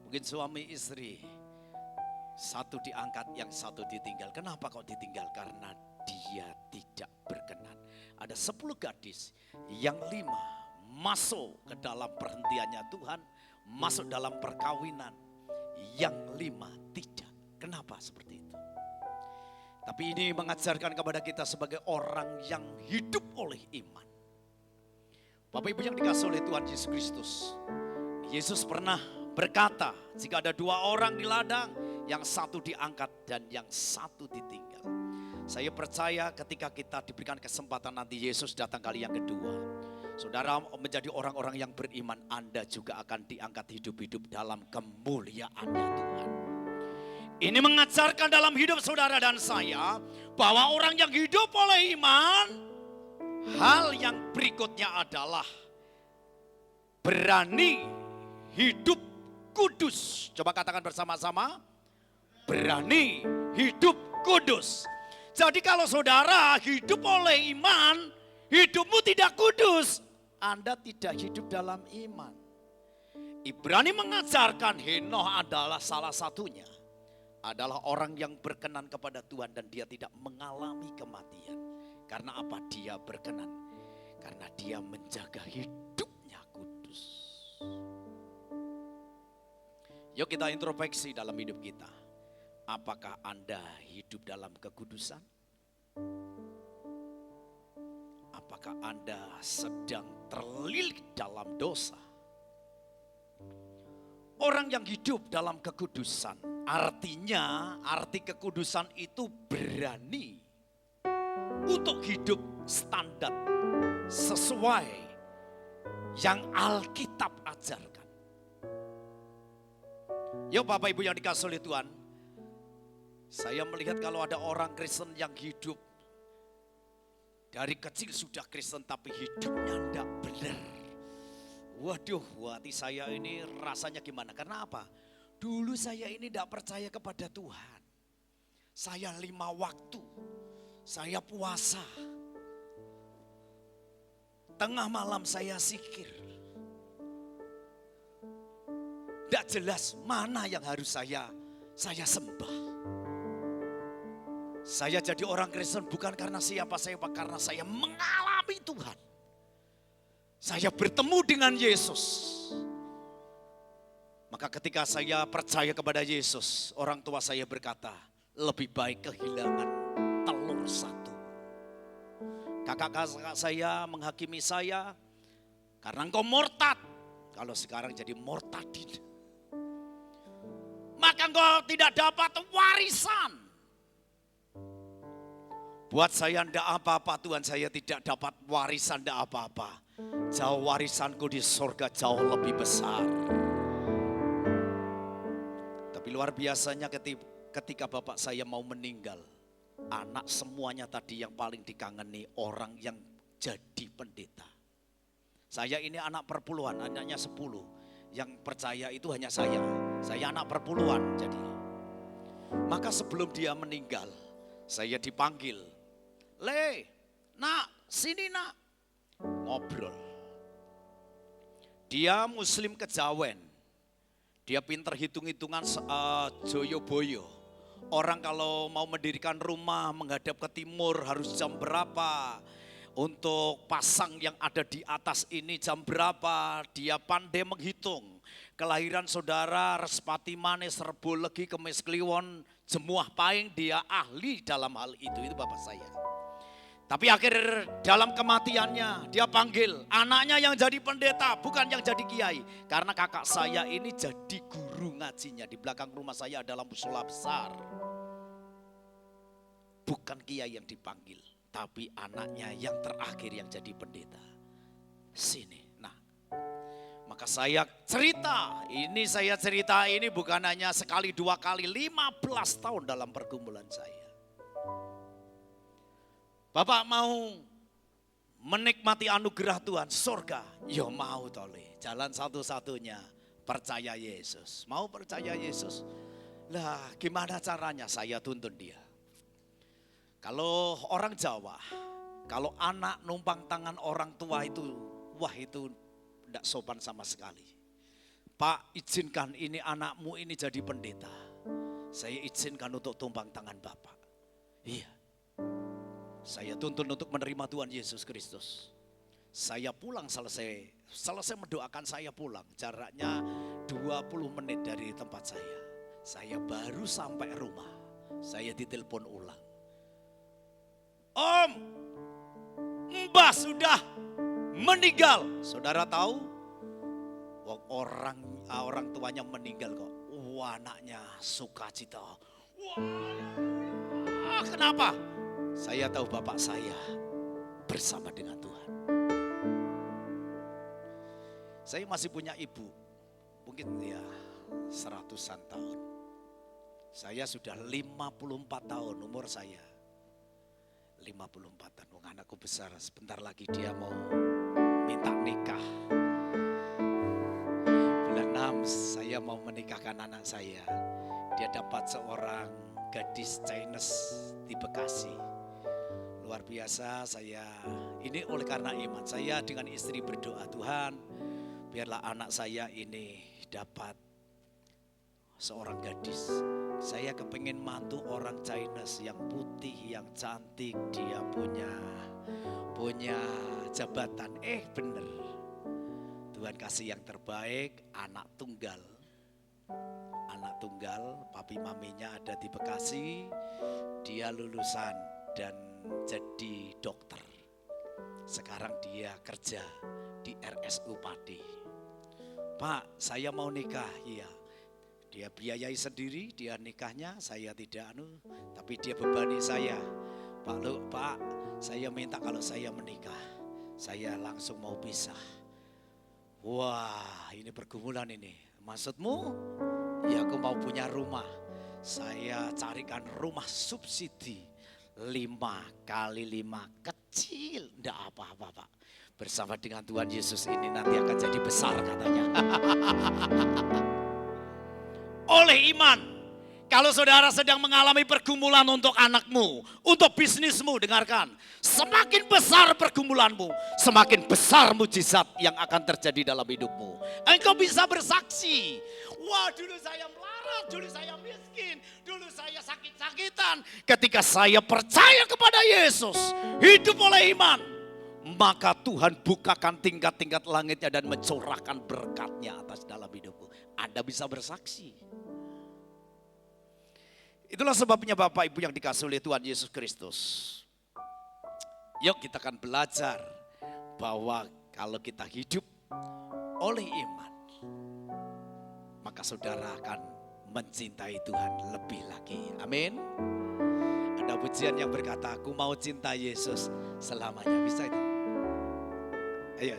Mungkin suami istri, satu diangkat, yang satu ditinggal. Kenapa kok ditinggal? Karena dia tidak berkenan. Ada 10 gadis, yang 5 masuk ke dalam perhentiannya Tuhan, masuk dalam perkawinan, yang 5 tidak. Kenapa seperti itu? Tapi ini mengajarkan kepada kita sebagai orang yang hidup oleh iman. Bapak Ibu yang dikasihi oleh Tuhan Yesus Kristus, Yesus pernah berkata, jika ada 2 orang di ladang, yang satu diangkat dan yang satu ditinggal. Saya percaya ketika kita diberikan kesempatan nanti Yesus datang kali yang kedua, Saudara menjadi orang-orang yang beriman, Anda juga akan diangkat hidup-hidup dalam kemuliaan-Nya Tuhan. Ini mengajarkan dalam hidup saudara dan saya bahwa orang yang hidup oleh iman, hal yang berikutnya adalah berani hidup kudus. Coba katakan bersama-sama, berani hidup kudus. Jadi kalau saudara hidup oleh iman, hidupmu tidak kudus, Anda tidak hidup dalam iman. Ibrani mengajarkan Henoh adalah salah satunya. Adalah orang yang berkenan kepada Tuhan dan dia tidak mengalami kematian. Karena apa? Dia berkenan. Karena dia menjaga hidupnya kudus. Yuk kita introspeksi dalam hidup kita. Apakah Anda hidup dalam kekudusan? Apakah Anda sedang terlilit dalam dosa? Orang yang hidup dalam kekudusan, artinya arti kekudusan itu berani untuk hidup standar sesuai yang Alkitab ajarkan. Yuk Bapak Ibu yang dikasihi oleh Tuhan, saya melihat kalau ada orang Kristen yang hidup dari kecil sudah Kristen tapi hidupnya tidak benar. Waduh, hati saya ini rasanya gimana? Karena apa? Dulu saya ini tidak percaya kepada Tuhan. Saya 5 waktu, saya puasa. Tengah malam saya zikir. Tidak jelas mana yang harus saya sembah. Saya jadi orang Kristen bukan karena siapa-siapa, karena saya mengalami Tuhan. Saya bertemu dengan Yesus. Maka ketika saya percaya kepada Yesus, orang tua saya berkata, lebih baik kehilangan telur 1. Kakak-kakak saya menghakimi saya, karena engkau murtad. Kalau sekarang jadi murtadin. Maka engkau tidak dapat warisan. Buat saya tidak apa-apa Tuhan, saya tidak dapat warisan, tidak apa-apa. Jauh warisanku di surga jauh lebih besar. Tapi luar biasanya ketika bapak saya mau meninggal, anak semuanya tadi yang paling dikangeni orang yang jadi pendeta. Saya ini anak perpuluhan, anaknya 10. Yang percaya itu hanya saya anak perpuluhan jadi. Maka sebelum dia meninggal, saya dipanggil. Le, nak, sini nak. Ngobrol. Dia muslim kejawen. Dia pinter hitung-hitungan joyo-boyo. Orang kalau mau mendirikan rumah menghadap ke timur harus jam berapa. Untuk pasang yang ada di atas ini jam berapa. Dia pandai menghitung. Kelahiran saudara Respati Manis, Rebo Legi, Kemis Kliwon, Jemuah Paing, dia ahli dalam hal itu bapak saya. Tapi akhir dalam kematiannya dia panggil anaknya yang jadi pendeta, bukan yang jadi kiai. Karena kakak saya ini jadi guru ngajinya. Di belakang rumah saya adalah musola besar. Bukan kiai yang dipanggil, tapi anaknya yang terakhir yang jadi pendeta. Sini, nah. Maka saya cerita ini bukan hanya sekali 2 kali, 15 tahun dalam pergumulan saya. Bapak mau menikmati anugerah Tuhan, surga? Ya mau tole. Jalan satu-satunya percaya Yesus. Mau percaya Yesus? Lah gimana caranya? Saya tuntun dia. Kalau orang Jawa, kalau anak numpang tangan orang tua itu, wah itu tidak sopan sama sekali. Pak, izinkan ini anakmu ini jadi pendeta. Saya izinkan untuk tumpang tangan Bapak. Iya. Saya tuntun untuk menerima Tuhan Yesus Kristus. Saya pulang selesai mendoakan saya pulang. Jaraknya 20 menit dari tempat saya. Saya baru sampai rumah. Saya ditelepon ulang. Om, Mbah sudah meninggal. Saudara tahu? Orang tuanya meninggal kok. Wah, anaknya sukacita. Wah, kenapa? Saya tahu bapak saya bersama dengan Tuhan. Saya masih punya ibu, mungkin ya 100-an tahun. Saya sudah 54 tahun umur saya. 54 tahun, anakku besar, sebentar lagi dia mau minta nikah. Bulan 6 saya mau menikahkan anak saya. Dia dapat seorang gadis Chinese di Bekasi. Luar biasa, saya ini oleh karena iman. Saya dengan istri berdoa, Tuhan biarlah anak saya ini dapat seorang gadis. Saya kepengen mantu orang Chinese yang putih, yang cantik. Dia punya jabatan. Bener. Tuhan kasih yang terbaik, anak tunggal. Anak tunggal, papi maminya ada di Bekasi. Dia lulusan dan jadi dokter. Sekarang dia kerja di RSU Pati. Pak, saya mau nikah. Iya. Dia biayai sendiri, dia nikahnya, saya tidak tapi dia bebani saya. Pak, saya minta kalau saya menikah, saya langsung mau pisah. Wah, ini pergumulan ini. Maksudmu? Ya aku mau punya rumah. Saya carikan rumah subsidi 5 kali 5 kecil. Enggak apa-apa Pak. Bersama dengan Tuhan Yesus ini nanti akan jadi besar katanya. Oleh iman, kalau saudara sedang mengalami pergumulan untuk anakmu, untuk bisnismu, dengarkan. Semakin besar pergumulanmu, semakin besar mujizat yang akan terjadi dalam hidupmu. Engkau bisa bersaksi, wah dulu saya melarat, dulu saya miskin, dulu saya sakit-sakitan. Ketika saya percaya kepada Yesus, hidup oleh iman, maka Tuhan bukakan tingkat-tingkat langitnya dan mencurahkan berkatnya atas dalam hidupmu. Anda bisa bersaksi. Itulah sebabnya Bapak Ibu yang dikasihi oleh Tuhan Yesus Kristus. Yuk kita akan belajar bahwa kalau kita hidup oleh iman, maka saudara akan mencintai Tuhan lebih lagi. Amin. Ada pujian yang berkata, aku mau cinta Yesus selamanya. Bisa itu? Ayo.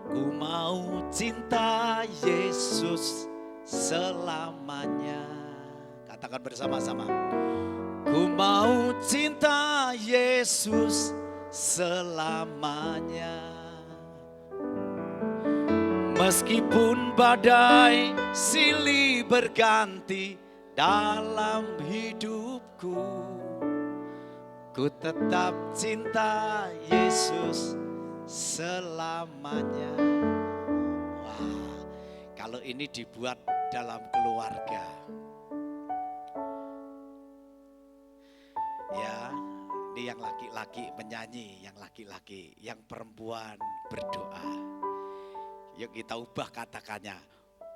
Ku mau cinta Yesus selamanya. Katakan bersama-sama. Ku mau cinta Yesus selamanya. Meskipun badai silih berganti dalam hidupku, ku tetap cinta Yesus selamanya. Wah, kalau ini dibuat dalam keluarga, ya, ini yang laki-laki menyanyi, yang laki-laki, yang perempuan berdoa. Yuk kita ubah katakannya.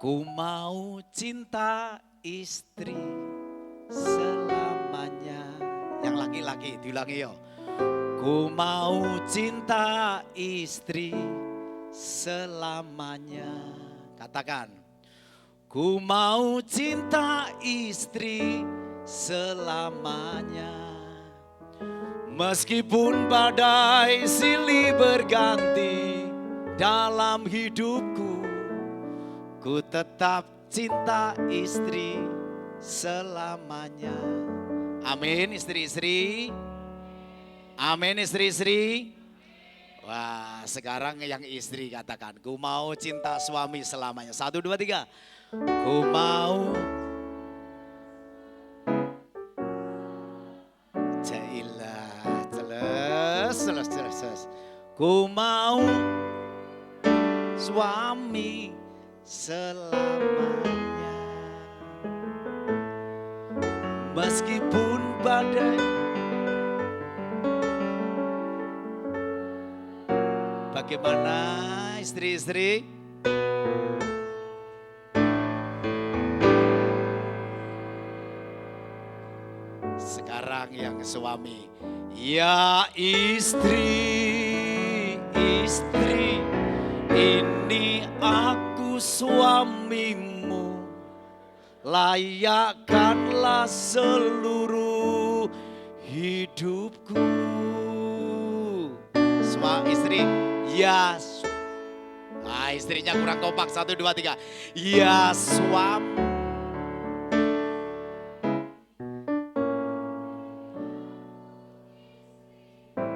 Ku mau cinta istri selamanya. Yang laki-laki diulangi yuk. Ku mau cinta istri selamanya. Katakan. Ku mau cinta istri selamanya. Meskipun badai silih berganti dalam hidupku, ku tetap cinta istri selamanya. Amin istri-istri. Amin istri-istri. Wah, sekarang yang istri katakan, ku mau cinta suami selamanya. 1, 2, 3. Ku mau. Jailah, jelas. Ku mau suami selamanya. Meskipun badai. Bagaimana istri-istri? Sekarang yang suami. Ya istri, ini aku suamimu. Layakkanlah seluruh hidupku. Suami istri, ya. Wah, istrinya kurang kompak. 1, 2, 3. Ya suami.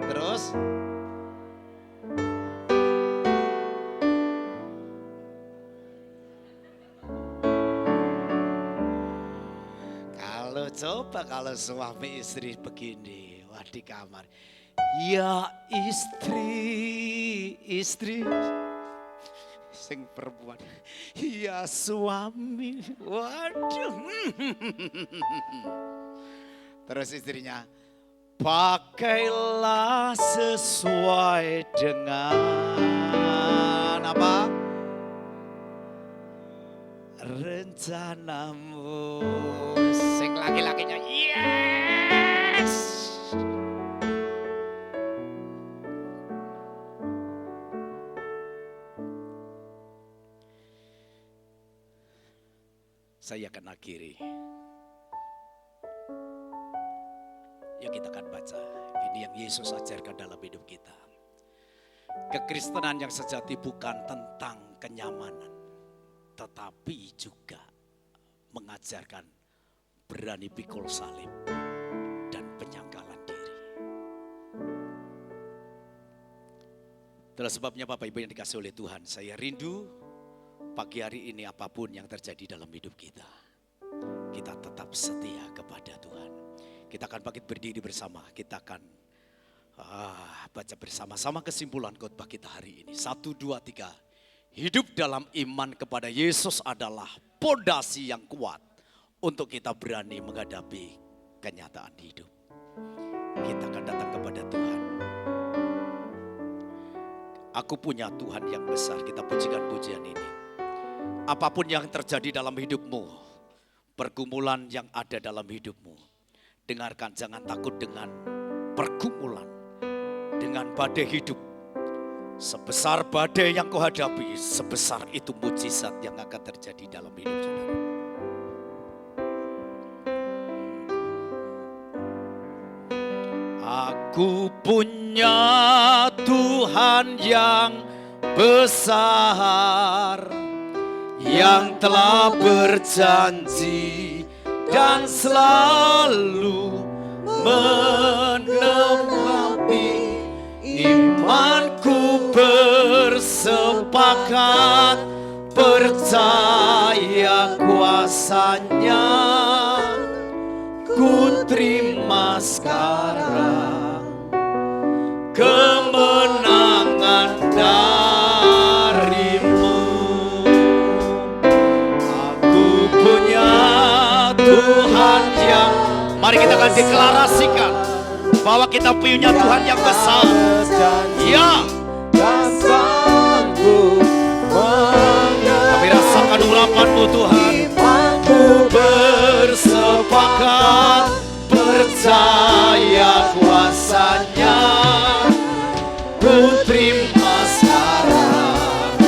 Terus. Kalau suami istri begini, wah di kamar. Ya istri sing perempuan. Ya suami, waduh. Terus istrinya, pakailah sesuai dengan apa? Rencanamu. Sing laki-lakinya, yes. Saya akan akhiri. Yang kita akan baca, ini yang Yesus ajarkan dalam hidup kita. Kekristenan yang sejati bukan tentang kenyamanan, tetapi juga mengajarkan berani pikul salib dan penyangkalan diri. Itulah sebabnya Bapak Ibu yang dikasih oleh Tuhan, saya rindu pagi hari ini apapun yang terjadi dalam hidup kita, kita tetap setia kepada Tuhan. Kita akan bangkit berdiri bersama, kita akan baca bersama-sama kesimpulan khotbah kita hari ini. 1, 2, 3. Hidup dalam iman kepada Yesus adalah pondasi yang kuat untuk kita berani menghadapi kenyataan hidup. Kita akan datang kepada Tuhan. Aku punya Tuhan yang besar, kita pujikan pujian ini. Apapun yang terjadi dalam hidupmu, pergumulan yang ada dalam hidupmu, dengarkan, jangan takut dengan pergumulan, dengan badai hidup. Sebesar badai yang kau hadapi, sebesar itu mujizat yang akan terjadi dalam hidup saudara. Aku punya Tuhan yang besar, yang telah berjanji dan selalu menepapi. Imanku bersepakat, percaya kuasanya. Ku terima sekarang kemenangan darimu. Aku punya Tuhan yang, mari kita akan deklarasikan bahwa kita punya Tuhan yang besar. Ya, kami rasakan urapan-Mu Tuhan. Ku bersepakat, percaya kuasanya. Ku terima sekarang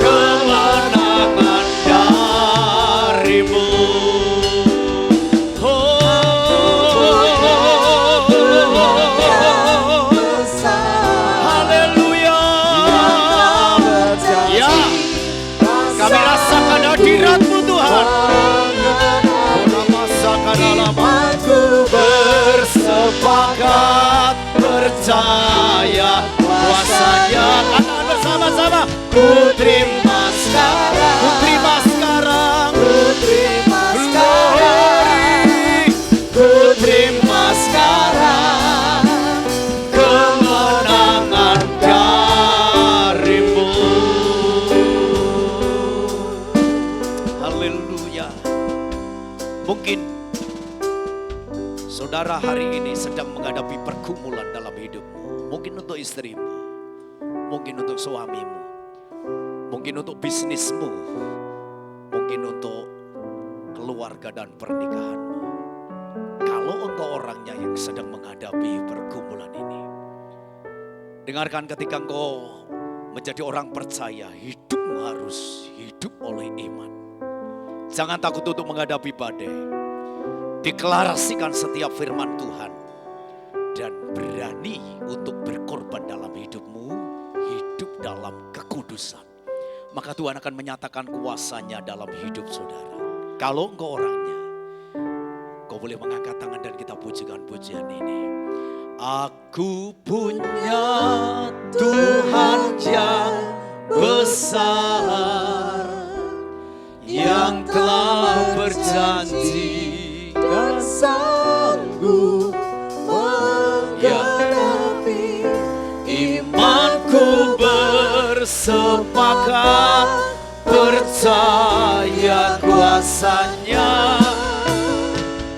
kemenangan darimu. Haleluya. Ya, kami rasakan hadirat-Mu Tuhan. Aku bersepakat, percaya kuasanya. Katakan bersama-sama. Ku terima sekarang, ku terima sekarang, ku terima sekarang, ku terima sekarang kemenangan darimu. Haleluya. Mungkin saudara hari ini sedang menghadapi pergumulan dalam hidupmu. Mungkin untuk istrimu, mungkin untuk suamimu, mungkin untuk bisnismu, mungkin untuk keluarga dan pernikahanmu. Kalau engkau orangnya yang sedang menghadapi pergumulan ini, dengarkan, ketika engkau menjadi orang percaya, hidupmu harus hidup oleh iman. Jangan takut untuk menghadapi badai. Deklarasikan setiap firman Tuhan dan berani untuk berkorban dalam hidupmu, hidup dalam kekudusan. maka Tuhan akan menyatakan kuasa-Nya dalam hidup saudara. Kalau engkau orangnya, kau boleh mengangkat tangan dan kita pujikan pujian ini. Aku punya Tuhan yang besar, yang telah berjanji Dan sanggup menggenapi imanku bersepakat, percaya kuasa-Nya,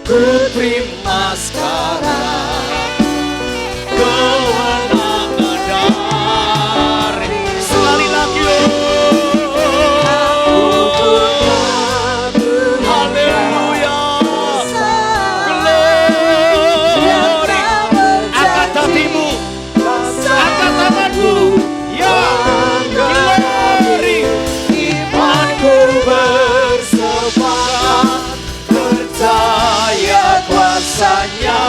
ku terima sekarang kemenangan dari. Sekali lagi, haleluya, glory. Angkat hatimu, angkat tanganmu, ya, glory. Imanku bersepakat, percaya kuasa-Nya,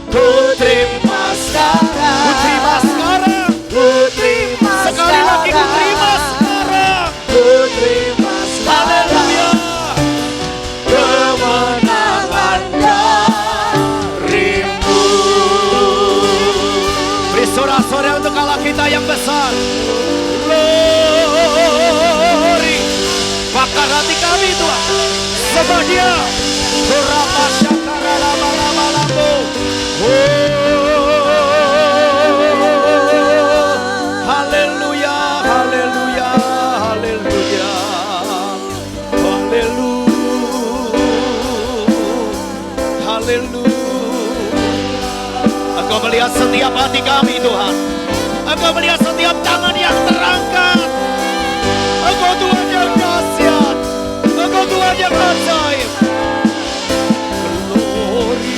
ku terima sekarang, Ku terima sekarang, ku terima sekali lagi ku terima sekarang. ku terima sekarang Haleluya. kemenangan darimu. Beri sorak-sorai untuk Allah kita yang besar. Glory. Bakar hati kami Tuhan. Sebab Dia berapa syakara lama-lama lampu. Haleluya, haleluya, haleluya. Haleluya. Haleluya. Engkau melihat setiap hati kami Tuhan. Engkau melihat setiap tangan yang terangkat. Engkau Tuhan yang dahsyat. Engkau Tuhan yang ajaib. Glory.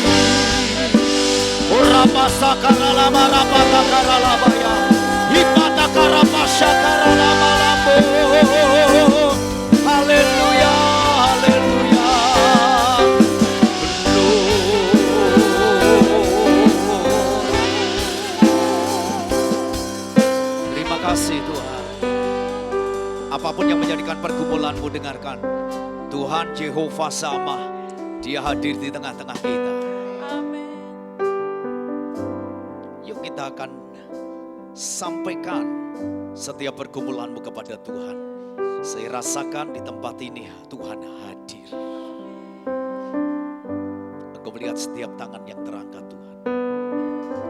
Orapa sakara lama rapa takara lama ya. Hipata karapa syakara lama lambo. Haleluya, haleluya. Terima kasih Tuhan. Apapun yang menjadikan pergumulanmu, dengarkan. Tuhan Jehovah Shammah, Dia hadir di tengah-tengah kita. Yuk kita akan sampaikan setiap pergumulanmu kepada Tuhan. Saya rasakan di tempat ini Tuhan hadir. Engkau melihat setiap tangan yang terangkat Tuhan.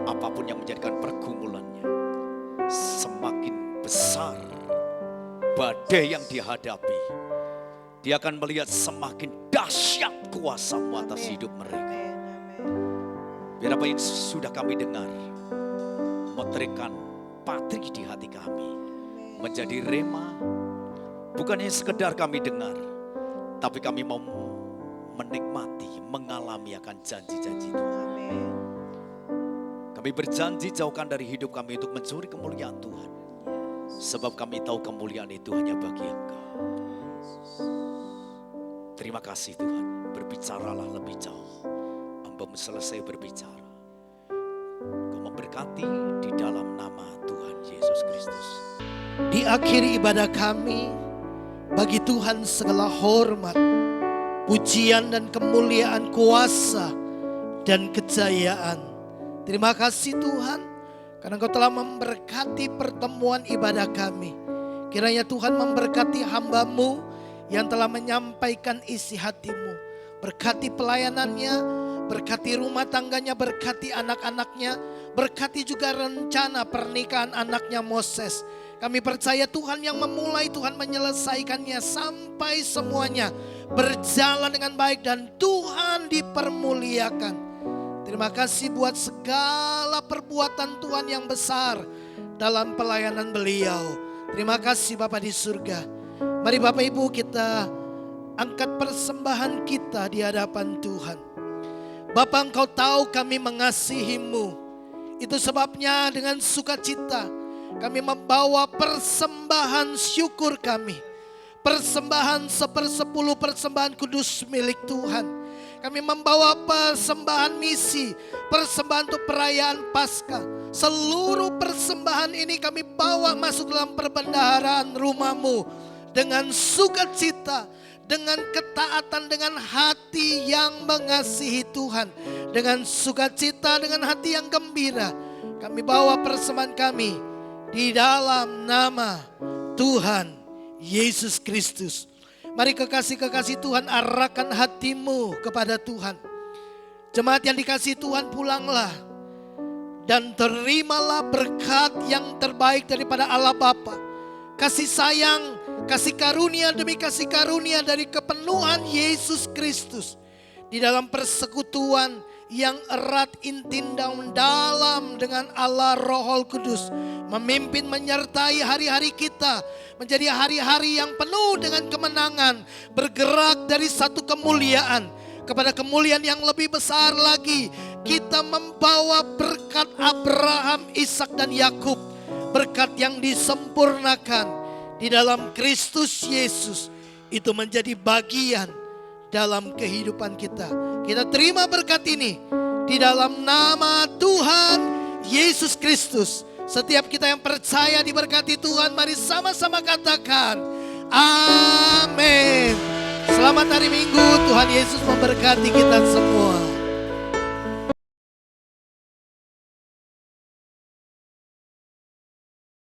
Apapun yang menjadikan pergumulannya, semakin besar badai yang dihadapi, Dia akan melihat semakin dahsyat kuasa-Mu atas hidup mereka. Biar apa yang sudah kami dengar meterikan patri di hati kami, menjadi rema. Bukan hanya sekedar kami dengar, tapi kami mau menikmati, mengalami akan janji-janji Tuhan. Kami berjanji jauhkan dari hidup kami untuk mencuri kemuliaan Tuhan. Sebab kami tahu kemuliaan itu hanya bagi Engkau. Terima kasih Tuhan, berbicaralah lebih jauh. Hamba-Mu selesai berbicara. Kau memberkati di dalam nama Tuhan Yesus Kristus. Di akhir ibadah kami, bagi Tuhan segala hormat, pujian dan kemuliaan, kuasa dan kejayaan. Terima kasih Tuhan, karena Engkau telah memberkati pertemuan ibadah kami. Kiranya Tuhan memberkati hamba-Mu yang telah menyampaikan isi hati-Mu. Berkati pelayanannya, berkati rumah tangganya, berkati anak-anaknya, berkati juga rencana pernikahan anaknya Moses. Kami percaya Tuhan yang memulai, Tuhan menyelesaikannya sampai semuanya berjalan dengan baik dan Tuhan dipermuliakan. Terima kasih buat segala perbuatan Tuhan yang besar dalam pelayanan beliau. Terima kasih Bapa di surga. Mari Bapak Ibu kita angkat persembahan kita di hadapan Tuhan. Bapa, Engkau tahu kami mengasihi-Mu. Itu sebabnya dengan sukacita kami membawa persembahan syukur kami. Persembahan 1/10 persembahan kudus milik Tuhan. Kami membawa persembahan misi, persembahan untuk perayaan Paskah, seluruh persembahan ini kami bawa masuk dalam perbendaharaan rumah-Mu dengan sukacita, dengan ketaatan, dengan hati yang mengasihi Tuhan, dengan sukacita, dengan hati yang gembira. Kami bawa persembahan kami di dalam nama Tuhan Yesus Kristus. Mari kekasih-kekasih Tuhan, arahkan hatimu kepada Tuhan. Jemaat yang dikasihi Tuhan, pulanglah dan terimalah berkat yang terbaik daripada Allah Bapa. Kasih sayang, kasih karunia demi kasih karunia dari kepenuhan Yesus Kristus. Di dalam persekutuan yang erat intim dalam dengan Allah Roh Kudus. Memimpin menyertai hari-hari kita menjadi hari-hari yang penuh dengan kemenangan. Bergerak dari satu kemuliaan kepada kemuliaan yang lebih besar lagi. Kita membawa berkat Abraham, Ishak dan Yakub. Berkat yang disempurnakan di dalam Kristus Yesus. Itu menjadi bagian dalam kehidupan kita. Kita terima berkat ini di dalam nama Tuhan Yesus Kristus. Setiap kita yang percaya diberkati Tuhan, mari sama-sama katakan amin. Selamat hari Minggu, Tuhan Yesus memberkati kita semua.